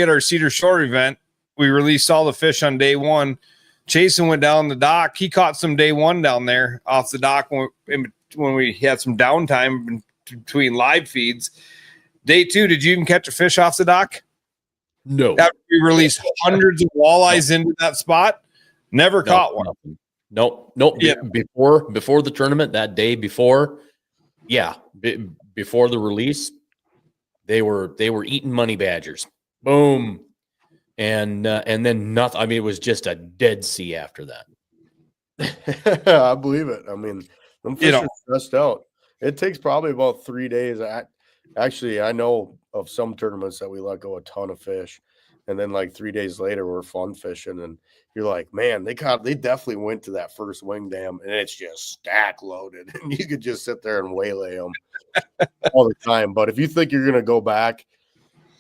had our Cedar Shore event. We released all the fish on day one. Jason went down the dock. He caught some day one down there off the dock when we had some downtime between live feeds. Day two, did you even catch a fish off the dock? No. After we released hundreds of walleyes into that spot, never caught one. Nope. Yeah. Before the tournament, that day before, before the release, they were eating money badgers. Boom. And then nothing. I mean, it was just a dead sea after that. I believe it. I mean, them fish are stressed out. It takes probably about 3 days. Actually, I know of some tournaments that we let go a ton of fish, and then like 3 days later, we're fun fishing, and you're like, man, they definitely went to that first wing dam, and it's just stack loaded, and you could just sit there and waylay them all the time. But if you think you're gonna go back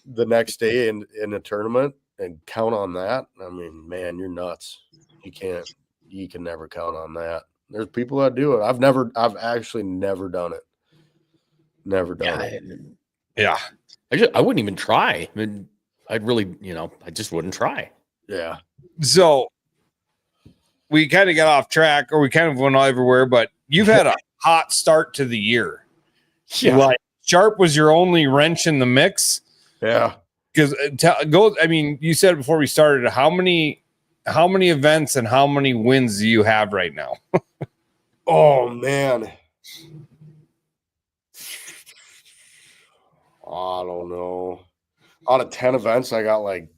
the next day in a tournament and count on that, I mean, man, you're nuts. You can never count on that. There's people that do it. I've actually never done it. Never done it. Yeah. I wouldn't even try. I mean, I'd really, I just wouldn't try. Yeah. So we kind of got off track, or we kind of went everywhere, but you've had a hot start to the year. Yeah. Like Sharp was your only wrench in the mix. Yeah. Because you said before we started, how many events and how many wins do you have right now? Oh man. I don't know. Out of 10 events, I got like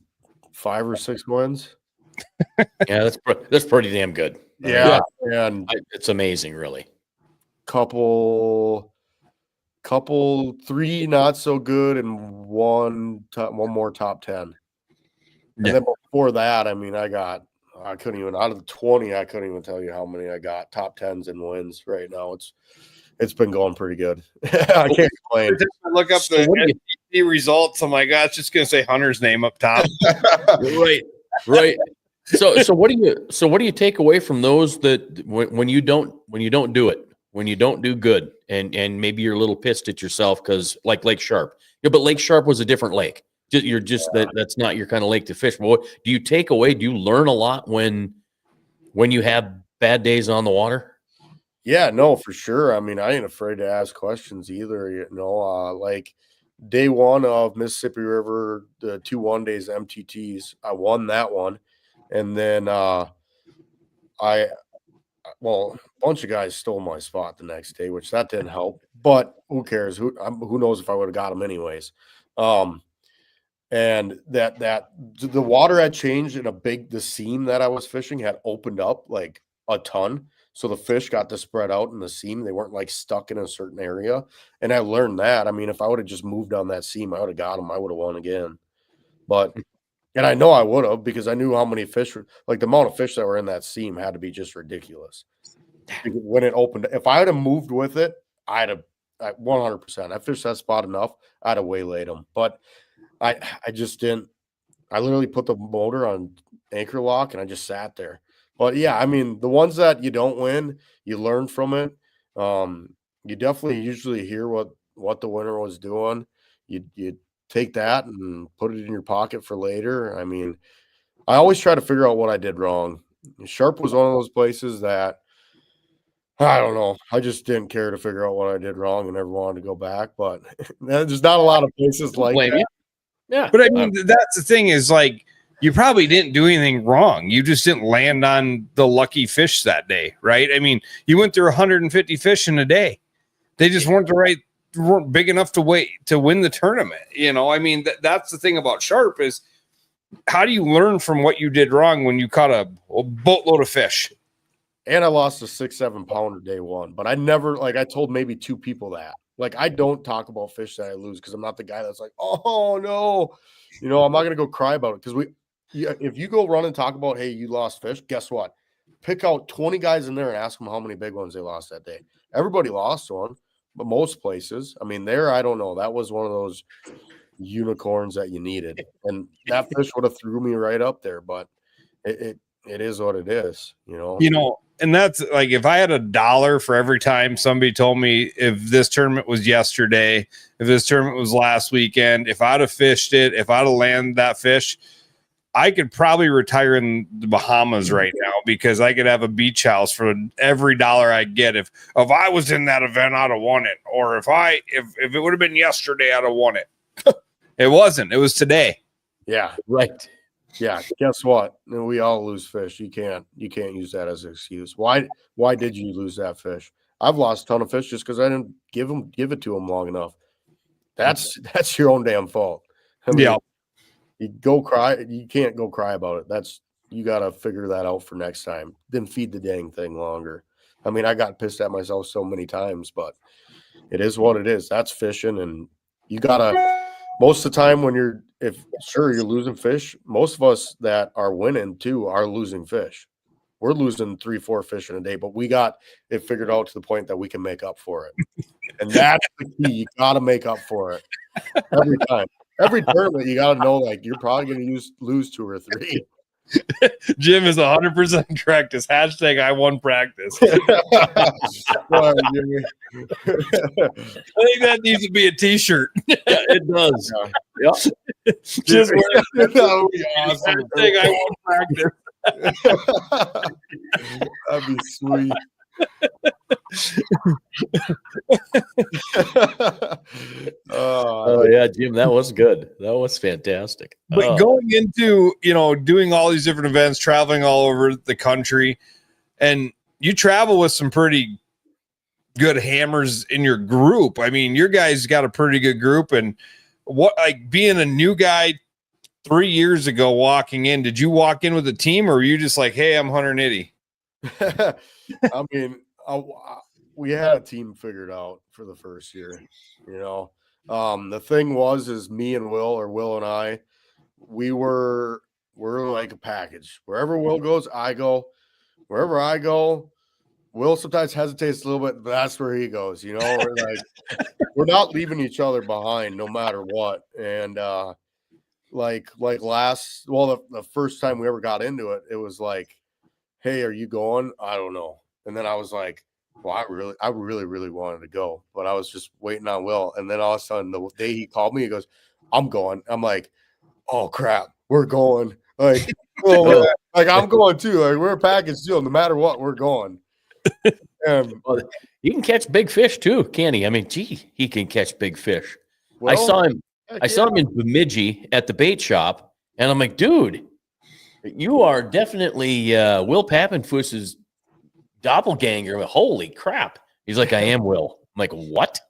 5 or 6 wins. Yeah, that's pretty damn good. Yeah. And it's amazing, really. Couple 3 not so good and one more top 10. And then before that, I mean, I couldn't even, out of the 20, I couldn't even tell you how many I got top 10s and wins right now. It's been going pretty good. I can't complain. Look up the NBC results. I'm like, it's just gonna say Hunter's name up top. Right. So what do you take away from those that when you don't do it, when you don't do good, and maybe you're a little pissed at yourself because like Lake Sharp, but Lake Sharp was a different lake. That's not your kind of lake to fish. But what do you take away? Do you learn a lot when you have bad days on the water? Yeah, no, for sure. I mean, I ain't afraid to ask questions either. Like day one of Mississippi River, the 2 1-days MTTs, I won that one. And then a bunch of guys stole my spot the next day, which that didn't help. But who cares? Who knows if I would have got them anyways. And that the water had changed in the seam that I was fishing had opened up like a ton. So the fish got to spread out in the seam. They weren't like stuck in a certain area. And I learned that. I mean, if I would have just moved on that seam, I would have got them. I would have won again. And I know I would have, because I knew how many fish, like the amount of fish that were in that seam had to be just ridiculous. When it opened, if I had have moved with it, I'd have 100%. I fished that spot enough, I'd have waylaid them. But I just didn't. I literally put the motor on anchor lock and I just sat there. But yeah, I mean, the ones that you don't win, you learn from it. You definitely usually hear what the winner was doing. You take that and put it in your pocket for later. I mean, I always try to figure out what I did wrong. Sharp was one of those places that I don't know. I just didn't care to figure out what I did wrong and never wanted to go back. But there's not a lot of places like that. Yeah, but I mean, that's the thing is like, you probably didn't do anything wrong. You just didn't land on the lucky fish that day, right? I mean, you went through 150 fish in a day. They just weren't big enough to win the tournament. I mean, that's the thing about Sharp is, how do you learn from what you did wrong when you caught a boatload of fish? And I lost a 6-7 pounder day one, but I never, I told maybe 2 people that. I don't talk about fish that I lose because I'm not the guy that's like, oh no, I'm not gonna go cry about it, because if you go run and talk about, hey, you lost fish, guess what? Pick out 20 guys in there and ask them how many big ones they lost that day. Everybody lost one, but most places, I mean, I don't know. That was one of those unicorns that you needed. And that fish would have threw me right up there, but it is what it is, you know. And that's like, if I had $1 for every time somebody told me if this tournament was yesterday, if this tournament was last weekend, if I'd have fished it, if I'd have landed that fish, I could probably retire in the Bahamas right now, because I could have a beach house for every $1 I get. If I was in that event, I'd have won it. Or if it would have been yesterday, I'd have won it. It wasn't. It was today. Yeah. Right. Yeah. Guess what? We all lose fish. You can't use that as an excuse. Why did you lose that fish? I've lost a ton of fish just because I didn't give it to them long enough. That's your own damn fault. I mean, Yeah. You go cry. You can't go cry about it. You got to figure that out for next time. Then feed the dang thing longer. I mean, I got pissed at myself so many times, but it is what it is. That's fishing, and you gotta. Most of the time, when you're losing fish. Most of us that are winning too are losing fish. We're losing 3-4 fish in a day, but we got it figured out to the point that we can make up for it. And that's the key. You got to make up for it every time. Every tournament, you got to know, like, you're probably going to lose 2 or 3. Jim is 100% correct. It's hashtag I won practice. Well, I think that needs to be a t-shirt. Yeah, it does. Yeah. Just that would be awesome. Hashtag I won practice. That'd be sweet. Oh yeah, Jim, that was good. That was fantastic. But going into, doing all these different events, traveling all over the country, and you travel with some pretty good hammers in your group. I mean, your guys got a pretty good group. And being a new guy 3 years ago walking in, did you walk in with a team, or were you just like, hey, I'm Hunter Nitty? I mean, we had a team figured out for the first year, the thing is me and Will and I, we're like a package. Wherever Will goes, I go. Wherever I go, Will sometimes hesitates a little bit, but that's where he goes. We're not leaving each other behind no matter what. And the first time we ever got into it, it was like, hey, are you going? I don't know. And then I was like, well, I really wanted to go, but I was just waiting on Will. And then all of a sudden, the day he called me, he goes, I'm going. I'm like, oh crap, we're going. Like, I'm going too. Like, we're a package deal. No matter what, we're going. Well, you can catch big fish too, can he? I mean, he can catch big fish. Well, I saw him in Bemidji at the bait shop, and I'm like, dude, you are definitely Will Pappenfuss's doppelganger. Holy crap. He's like, I am Will. I'm like, what?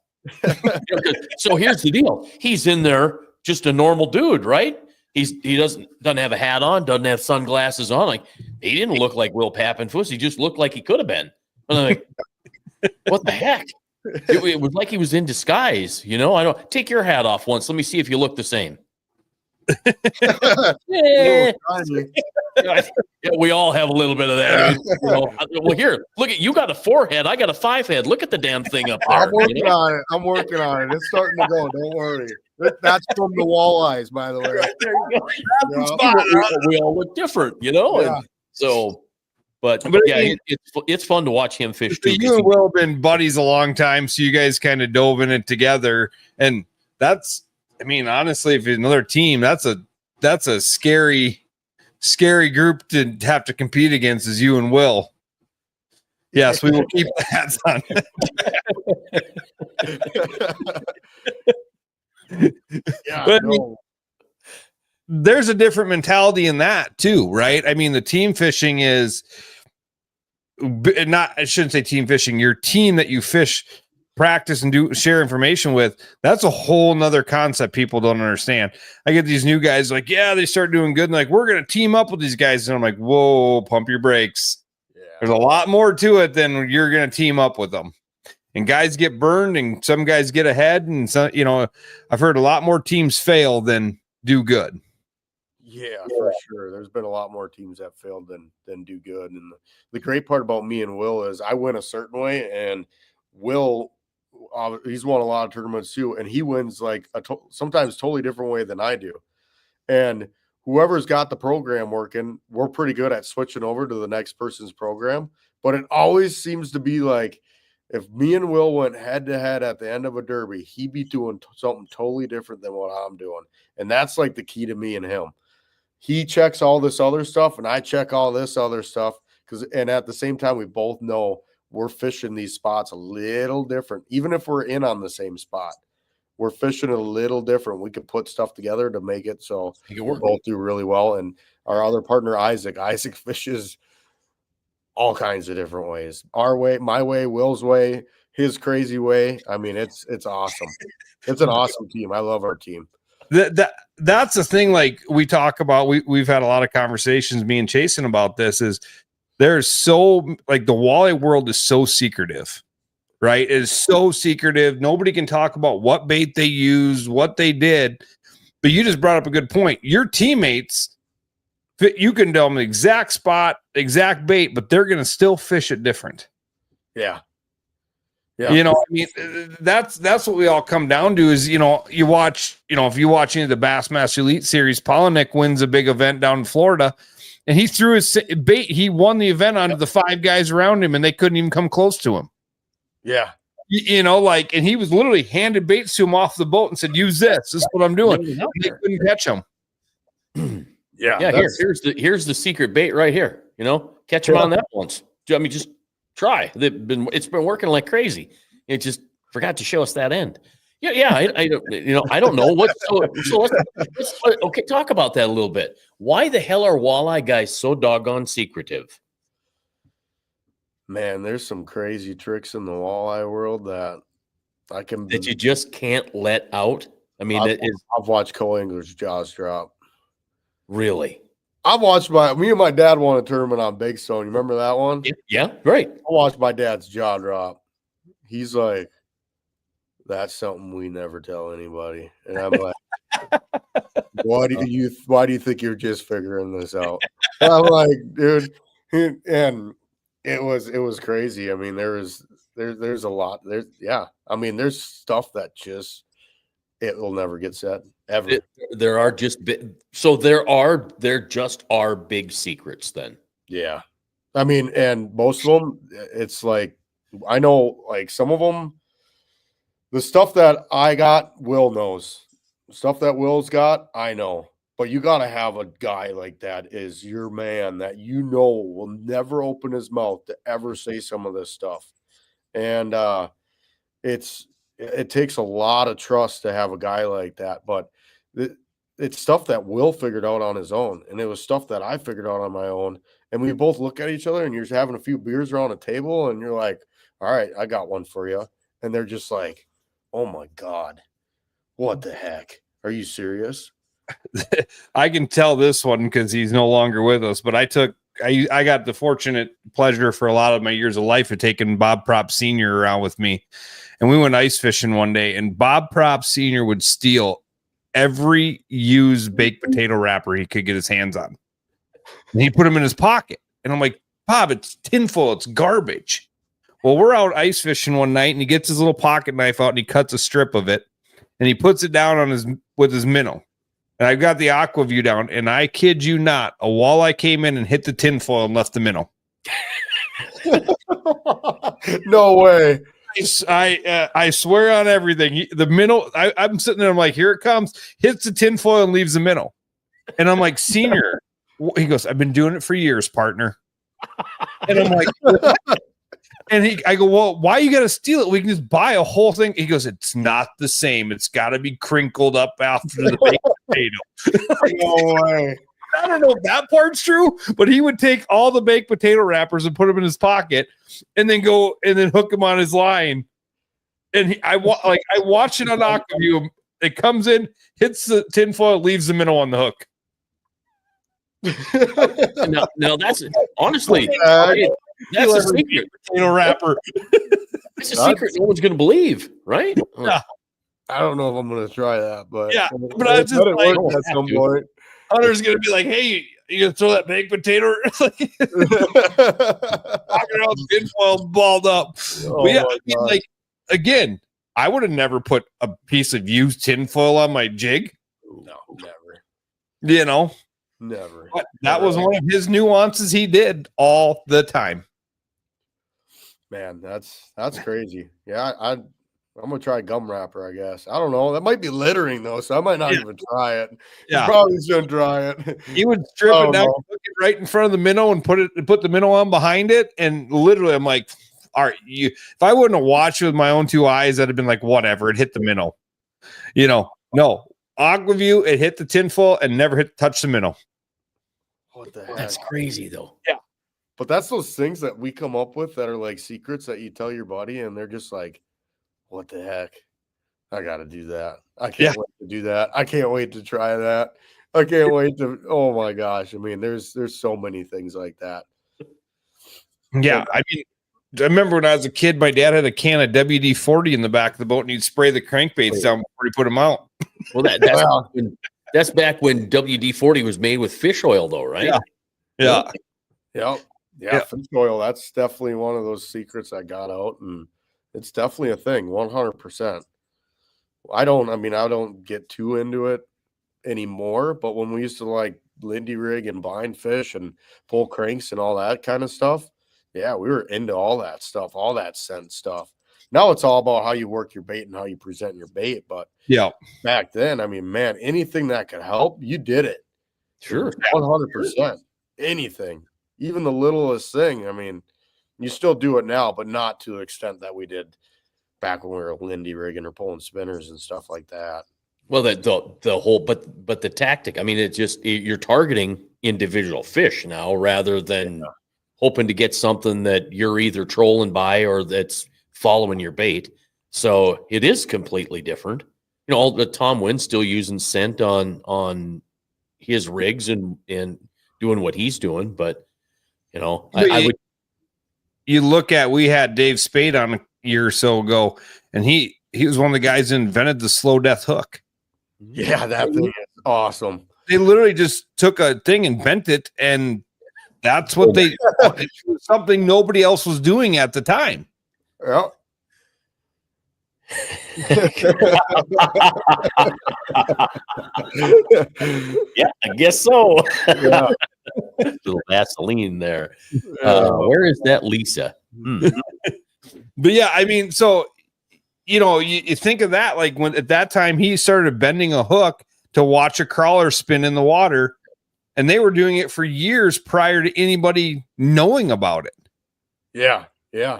So here's the deal. He's in there just a normal dude, right? He doesn't have a hat on, doesn't have sunglasses on. Like, he didn't look like Will Pappenfuss. He just looked like he could have been. And I'm like, what the heck? It was like he was in disguise. I don't take your hat off once. Let me see if you look the same. Yeah, we all have a little bit of that. Well, here, look at you. Got a 4-head. I got a 5-head. Look at the damn thing up there. I'm working on it. It's starting to go. Don't worry. That's from the walleyes, by the way. We all look different, Yeah. And so, but yeah, it's fun to watch him fish too. You and Will have been buddies a long time, so you guys kind of dove in it together, and that's. I mean, honestly, if it's another team, that's a scary group to have to compete against, is you and Will. Yes, we will keep the hats on. Yeah, but, there's a different mentality in that too, right? I mean, the team fishing is not, I shouldn't say team fishing, your team that you fish, practice and share information with, that's a whole nother concept people don't understand. I get these new guys like, yeah, they start doing good and like, we're gonna team up with these guys, and I'm like, whoa, pump your brakes. There's a lot more to it than you're gonna team up with them. And guys get burned and some guys get ahead, and some, I've heard a lot more teams fail than do good. Yeah, for sure. There's been a lot more teams that failed than do good. And the great part about me and Will is I win a certain way, and Will he's won a lot of tournaments too, and he wins like sometimes totally different way than I do. And whoever's got the program working, we're pretty good at switching over to the next person's program. But it always seems to be like if me and Will went head to head at the end of a derby, he'd be doing something totally different than what I'm doing. And that's like the key to me and him. He checks all this other stuff, and I check all this other stuff. And at the same time, we both know we're fishing these spots a little different. Even if we're in on the same spot, we're fishing a little different. We could put stuff together to make it so we both do really well. And our other partner, Isaac fishes all kinds of different ways. Our way, my way, Will's way, his crazy way. I mean, it's awesome. It's an awesome team. I love our team. That's the thing. Like we talk about, we've had a lot of conversations, me and Chasen, about this. Is there's so like the walleye world is so secretive, right? It is so secretive. Nobody can talk about what bait they use, what they did. But you just brought up a good point. Your teammates, you can tell them the exact spot, exact bait, but they're going to still fish it different. Yeah. Yeah. You know, I mean, that's what we all come down to is, you know, you watch, you know, if you watch any of the Bassmaster Elite Series, Polinick wins a big event down in Florida, and he threw his bait. He won the event onto the 5 guys around him, and they couldn't even come close to him. Yeah. You know, like, and he was literally handed baits to him off the boat and said, use this. This is what I'm doing. They couldn't catch him. Yeah. Here's the secret bait right here. You know, catch him on that once. I mean, just try. It's been working like crazy. It just forgot to show us that end. Yeah. I don't know what. So let's okay. Talk about that a little bit. Why the hell are walleye guys so doggone secretive? Man, there's some crazy tricks in the walleye world that you just can't let out. I mean, I've watched co-anglers' jaws drop. Really? I've watched me and my dad won a tournament on Big Stone. You remember that one? Yeah, right. I watched my dad's jaw drop. He's like, that's something we never tell anybody. And I'm like, why do you think you're just figuring this out? And I'm like, dude, and it was crazy. I mean, there's a lot. I mean, there's stuff that just it will never get said ever. There just are big secrets then. Yeah. I mean, and most of them, it's like, I know like some of them, the stuff that I got, Will knows. Stuff that Will's got, I know. But you got to have a guy like that is your man that you know will never open his mouth to ever say some of this stuff. And it takes a lot of trust to have a guy like that. But it's stuff that Will figured out on his own. And it was stuff that I figured out on my own. And we both look at each other and you're just having a few beers around a table and you're like, all right, I got one for you. And they're just like, oh my God, what the heck? Are you serious? I can tell this one because he's no longer with us, but I got the fortunate pleasure for a lot of my years of life of taking Bob Prop Sr. around with me. And we went ice fishing one day, and Bob Prop Sr. would steal every used baked potato wrapper he could get his hands on. And he put them in his pocket. And I'm like, Bob, it's tinfoil, it's garbage. Well, we're out ice fishing one night, and he gets his little pocket knife out and he cuts a strip of it, and he puts it down with his minnow. And I've got the aqua view down, and I kid you not, a walleye came in and hit the tinfoil and left the minnow. No way. I swear on everything. The minnow, I'm sitting there, I'm like, here it comes, hits the tinfoil and leaves the minnow. And I'm like, Senior, he goes, I've been doing it for years, partner. And I'm like, what? And I go, well, why you got to steal it? We can just buy a whole thing. He goes, it's not the same. It's got to be crinkled up after the baked potato. No way. I don't know if that part's true, but he would take all the baked potato wrappers and put them in his pocket and then hook them on his line. And I watch it on Aquaview. It comes in, hits the tinfoil, leaves the minnow on the hook. No, that's honestly. That's a secret. Potato wrapper. It's a secret no one's going to believe, right? Yeah. I don't know if I'm going to try that, but yeah. But I just like at some point. Hunter's going to be like, "Hey, you going to throw that baked potato?" Talking about tinfoil balled up. But yeah, I mean, like again, I would have never put a piece of used tinfoil on my jig. No, never. You know, Never. but that was one of his nuances he did all the time. Man, that's crazy. Yeah, I'm gonna try gum wrapper, I guess. I don't know. That might be littering though, so I might not even try it. Yeah, Probably shouldn't try it. he would strip it down, put it right in front of the minnow, and put the minnow on behind it. And literally, I'm like, all right, if I wouldn't have watched it with my own two eyes, I'd have been like, whatever, it hit the minnow. You know, no. Aquaview, it hit the tinfoil and never touch the minnow. What the heck? That's crazy though. Yeah. But that's those things that we come up with that are like secrets that you tell your buddy, and they're just like, what the heck? I got to do that. I can't wait to do that. I can't wait to try that. I can't wait to, oh my gosh. I mean, there's so many things like that. Yeah. I mean, I remember when I was a kid, my dad had a can of WD-40 in the back of the boat and he'd spray the crankbaits down before he put them out. Well, that's back when WD-40 was made with fish oil though, right? Yeah. Yeah. Fish oil. That's definitely one of those secrets that got out, and it's definitely a thing. 100%. I don't get too into it anymore, but when we used to like Lindy rig and bind fish and pull cranks and all that kind of stuff, yeah, we were into all that stuff, all that scent stuff. Now it's all about how you work your bait and how you present your bait. But yeah, back then, I mean, man, anything that could help, you did it. Sure. 100%. Anything, even the littlest thing. I mean, you still do it now, but not to the extent that we did back when we were Lindy rigging or pulling spinners and stuff like that. Well, the whole, but the tactic, I mean, it's just, you're targeting individual fish now rather than hoping to get something that you're either trolling by or that's following your bait. So it is completely different. You know, all the Tom Wynn's still using scent on his rigs and doing what he's doing, but you know, I would. You look at, we had Dave Spade on a year or so ago, and he was one of the guys that invented the slow death hook. Yeah, that thing is awesome. They literally just took a thing and bent it, and that's what they something nobody else was doing at the time. Yeah. Yeah, I guess so. Yeah. Little Vaseline there. Where is that Lisa? But yeah, I mean, so you know, you think of that, like when at that time he started bending a hook to watch a crawler spin in the water, and they were doing it for years prior to anybody knowing about it. Yeah,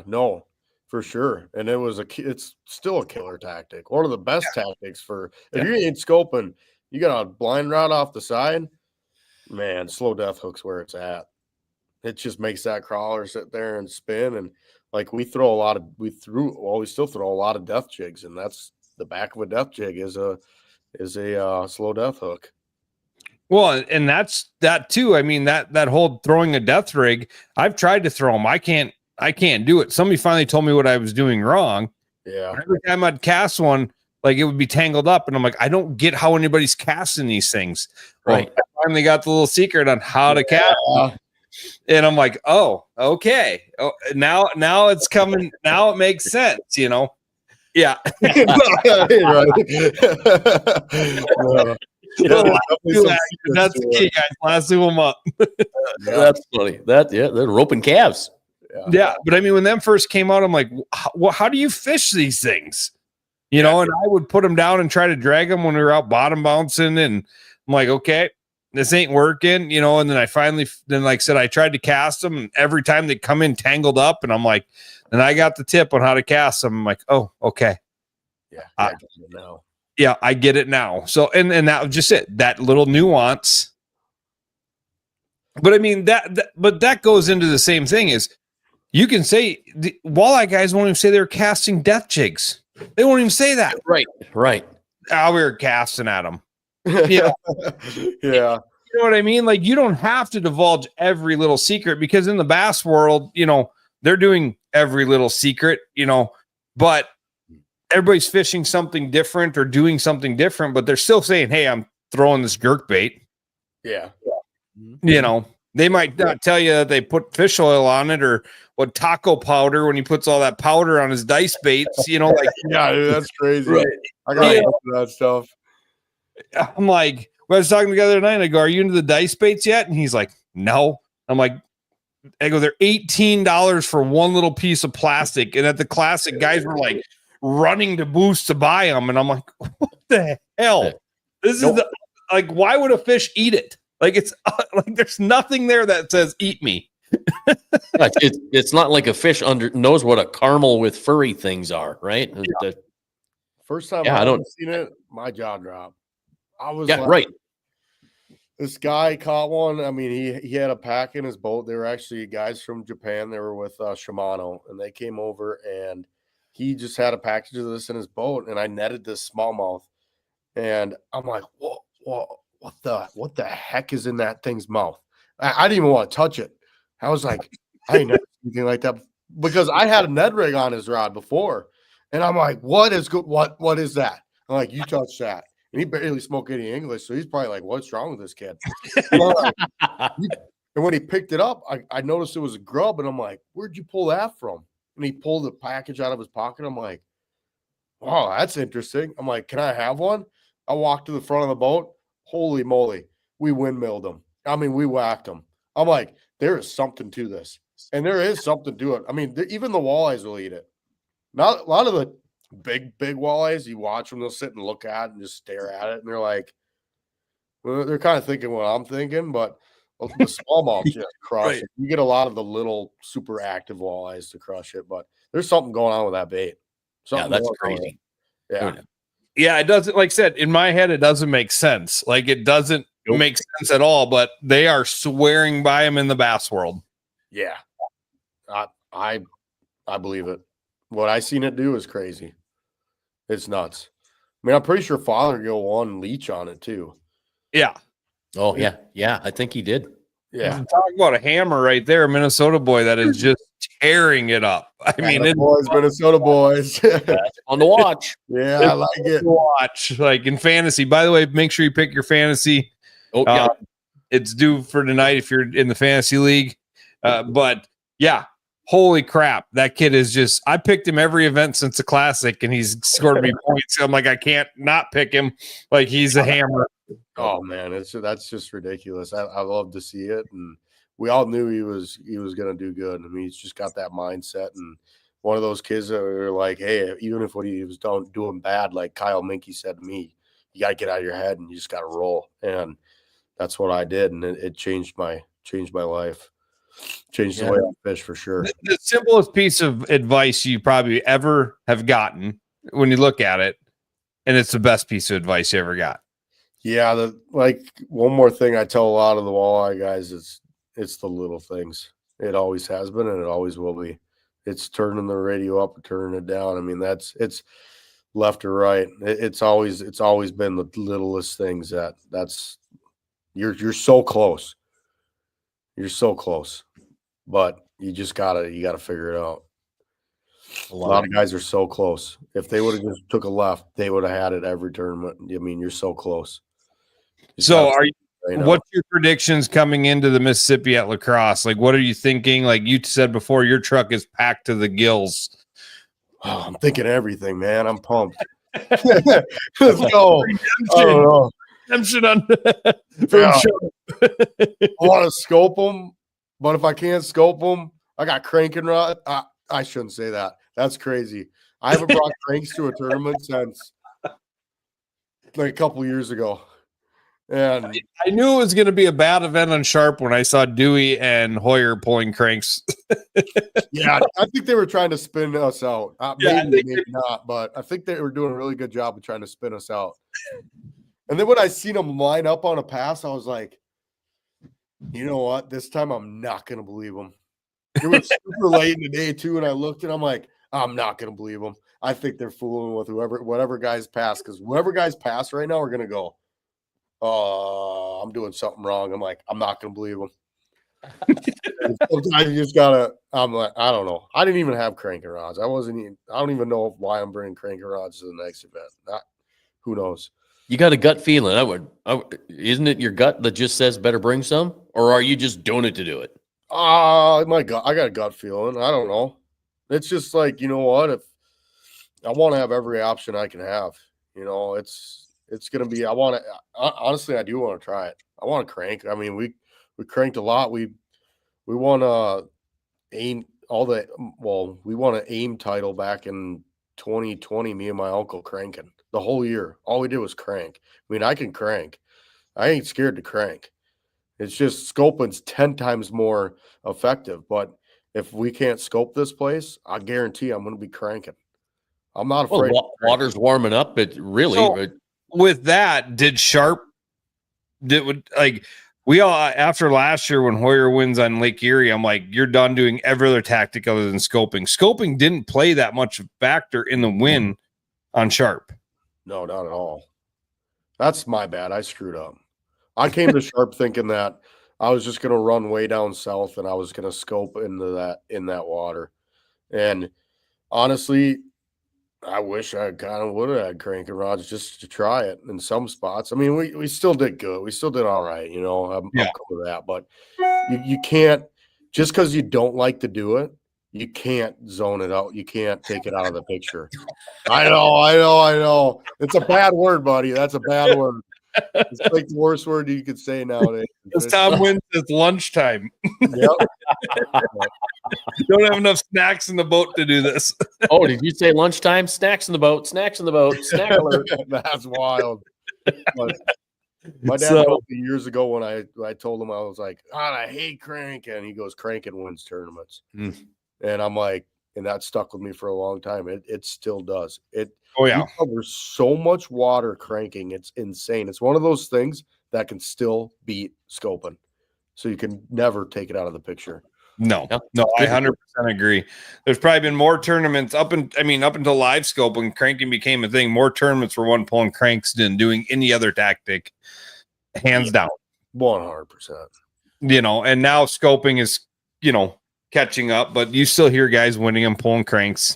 no, for sure. And it's still a killer tactic. One of the best tactics for if you ain't scoping, you got a blind rod off the side, man, slow death hook's where it's at. It just makes that crawler sit there and spin. And like we still throw a lot of death jigs, and that's the back of a death jig is a slow death hook. Well, and that's that too. I mean, that whole throwing a death rig, I've tried to throw them. I can't do it. Somebody finally told me what I was doing wrong. Yeah. Every time I'd cast one, like it would be tangled up, and I'm like, I don't get how anybody's casting these things. Right. Well, I finally got the little secret on how to cast them. And I'm like, oh, okay. Oh, now it's coming. Now it makes sense, you know? Yeah. Right. That's the key, guys. Lasso them up. That's funny. They're roping calves. Yeah, but I mean, when them first came out, I'm like, how do you fish these things? You know, and I would put them down and try to drag them when we were out bottom bouncing, and I'm like, okay, this ain't working, you know. And then like I said, I tried to cast them, and every time they come in tangled up, and I'm like, and I got the tip on how to cast them. I'm like, oh, okay, I get it now. Yeah, I get it now. So, and that was just it, that little nuance. But I mean that goes into the same thing is. You can say the walleye guys won't even say they're casting death jigs. They won't even say that. Right. Oh, we were casting at them. Yeah. Yeah. You know what I mean? Like, you don't have to divulge every little secret, because in the bass world, you know, they're doing every little secret, you know, but everybody's fishing something different or doing something different, but they're still saying, hey, I'm throwing this jerk bait. Yeah. You know, They might not tell you that they put fish oil on it or what taco powder when he puts all that powder on his dice baits, you know, like Yeah, dude, that's crazy. Right. I got Yeah. that stuff. I'm like, we was talking together tonight. I go, are you into the dice baits yet? And he's like, no. I'm like, I go, they're $18 for one little piece of plastic. And at the Classic, guys were like running to booths to buy them. And I'm like, what the hell? This is like, why would a fish eat it? Like, it's like there's nothing there that says eat me. It's not like a fish knows what a caramel with furry things are, right? Yeah. First time I don't seen it, my jaw dropped. I was right. This guy caught one. I mean, he had a pack in his boat. They were actually guys from Japan. They were with Shimano, and they came over, and he just had a package of this in his boat, and I netted this smallmouth, and I'm like, what the heck is in that thing's mouth? I didn't even want to touch it. I was like, I ain't never seen anything like that, because I had a Ned rig on his rod before, and I'm like, what is good? What is that? I'm like, you touched that. And he barely spoke any English, so he's probably like, what's wrong with this kid? And when he picked it up, I noticed it was a grub, and I'm like, where'd you pull that from? And he pulled the package out of his pocket. I'm like, wow, that's interesting. I'm like, can I have one? I walked to the front of the boat. Holy moly, we windmilled them. I mean, we whacked them. I'm like, there is something to this. And there is something to it. I mean, even the walleyes will eat it. Not a lot of the big walleyes, you watch them, they'll sit and look at it and just stare at it. And they're like, well, they're kind of thinking what I'm thinking, but the smallmouth just crush it. You get a lot of the little super active walleyes to crush it, but there's something going on with that bait. Yeah, that's crazy. Yeah, it doesn't, like I said, in my head, it doesn't make sense. Like, it doesn't make sense at all, but they are swearing by him in the bass world. Yeah. I believe it. What I seen it do is crazy. It's nuts. I mean, I'm pretty sure Father Gill won leech on it too. Yeah. Oh, yeah. Yeah, I think he did. Yeah. Talk about a hammer right there, a Minnesota boy that is just tearing it up. I mean, boys, Minnesota boys. On the watch. Yeah, I like it. Watch, like in fantasy. By the way, make sure you pick your fantasy. Oh, yeah. It's due for tonight if you're in the fantasy league. But yeah, holy crap. That kid is just, I picked him every event since the Classic, and he's scored me points. I'm like, I can't not pick him. Like, he's a hammer. Oh man, that's just ridiculous. I love to see it, and we all knew he was going to do good. I mean, he's just got that mindset, and one of those kids that are like, hey, even if what he was doing bad, like Kyle Minke said to me, you got to get out of your head and you just got to roll. And that's what I did, and it changed my life, changed the way I fish for sure. The simplest piece of advice you probably ever have gotten when you look at it, and it's the best piece of advice you ever got. Yeah, like one more thing I tell a lot of the walleye guys is it's the little things. It always has been, and it always will be. It's turning the radio up and turning it down. I mean, it's left or right. It's always been the littlest things that's you're so close. You're so close, but you gotta figure it out. A lot of guys are so close. If they would have just took a left, they would have had it every tournament. I mean, you're so close. So what's your predictions coming into the Mississippi at La Crosse? Like, what are you thinking? Like you said before, your truck is packed to the gills. Oh, I'm thinking everything, man. I'm pumped. Let's go. Redemption on I want to scope them, but if I can't scope them, I got cranking rod. I shouldn't say that. That's crazy. I haven't brought cranks to a tournament since like a couple years ago. And I knew it was going to be a bad event on Sharp when I saw Dewey and Hoyer pulling cranks. Yeah, I think they were trying to spin us out. Maybe not, but I think they were doing a really good job of trying to spin us out. And then when I seen them line up on a pass, I was like, you know what? This time I'm not going to believe them. It was super late in the day too, and I looked and I'm like, I'm not going to believe them. I think they're fooling with whatever guys pass, because whoever guys pass right now are going to go, I'm doing something wrong. I'm like, I'm not going to believe them. Sometimes you just gotta. I'm like, I don't know. I didn't even have cranking rods. I don't even know why I'm bringing cranking rods to the next event. Who knows? You got a gut feeling. Isn't it your gut that just says better bring some, or are you just doing it to do it? My gut, I got a gut feeling. I don't know. It's just like, you know what? If I want to have every option I can have, it's gonna be. Honestly, I do want to try it. I want to crank. I mean, we cranked a lot. We won we won an AIM title back in 2020. Me and my uncle cranking the whole year. All we did was crank. I mean, I can crank. I ain't scared to crank. It's just scoping's 10 times more effective. But if we can't scope this place, I guarantee I'm going to be cranking. I'm not afraid. Well, water's warming up. With that, we all, after last year when Hoyer wins on Lake Erie, I'm like, you're done doing every other tactic other than scoping. Scoping didn't play that much factor in the win on Sharp. No, not at all. That's my bad. I screwed up. I came to Sharp thinking that I was just going to run way down south and I was going to scope in that water. And honestly, I wish I kind of would have had cranking rods just to try it in some spots. I mean, we still did good. We still did all right. I'm cool with that. But you can't, just because you don't like to do it, you can't zone it out. You can't take it out of the picture. I know. It's a bad word, buddy. That's a bad word. It's like the worst word you could say nowadays. Because Tom wins at lunchtime. Yep. You don't have enough snacks in the boat to do this. Oh, did you say lunchtime? Snacks in the boat. Snacks in the boat. Snack alert. That's wild. But my dad told me years ago when I told him, I was like, God, I hate cranking. And he goes, cranking wins tournaments. And I'm like, and that stuck with me for a long time. It still does. You cover so much water cranking. It's insane. It's one of those things that can still beat scoping. So you can never take it out of the picture. No, I 100% agree. There's probably been more tournaments up until live scope when cranking became a thing. More tournaments were one pulling cranks than doing any other tactic, hands down. 100%. And now scoping is, catching up, but you still hear guys winning and pulling cranks.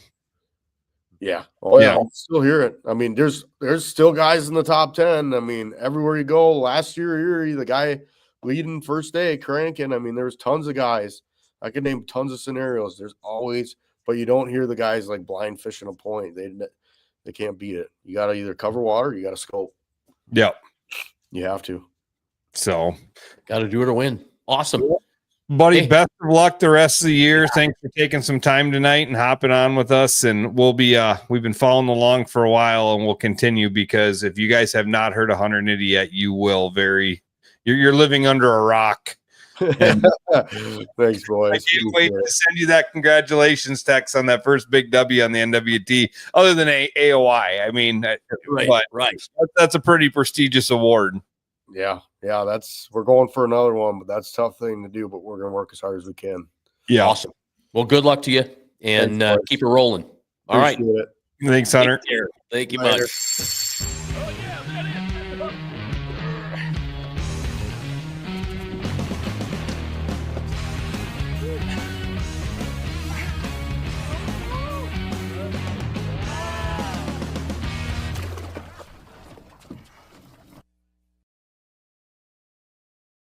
Yeah. Oh yeah. I still hear it. I mean, there's still guys in the top 10. I mean, everywhere you go. Last year, the guy leading first day cranking. I mean, there's tons of guys. I could name tons of scenarios. There's always, but you don't hear the guys like blind fishing a point. They can't beat it. You got to either cover water, or you got to scope. Yep. You have to. So, got to do it or win. Awesome. Buddy, best of luck the rest of the year. Thanks for taking some time tonight and hopping on with us. And we'll be we've been following along for a while, and we'll continue, because if you guys have not heard of Hunter Nitty yet, you will. You're living under a rock. Thanks, boys. I can't wait to send you that congratulations text on that first big W on the NWT, other than AOI. I mean, right. That's a pretty prestigious award. Yeah, we're going for another one, but that's a tough thing to do, but we're going to work as hard as we can. Yeah. Awesome. Well, good luck to you, and keep it rolling. All right. It. Thanks, Hunter. Thank you much.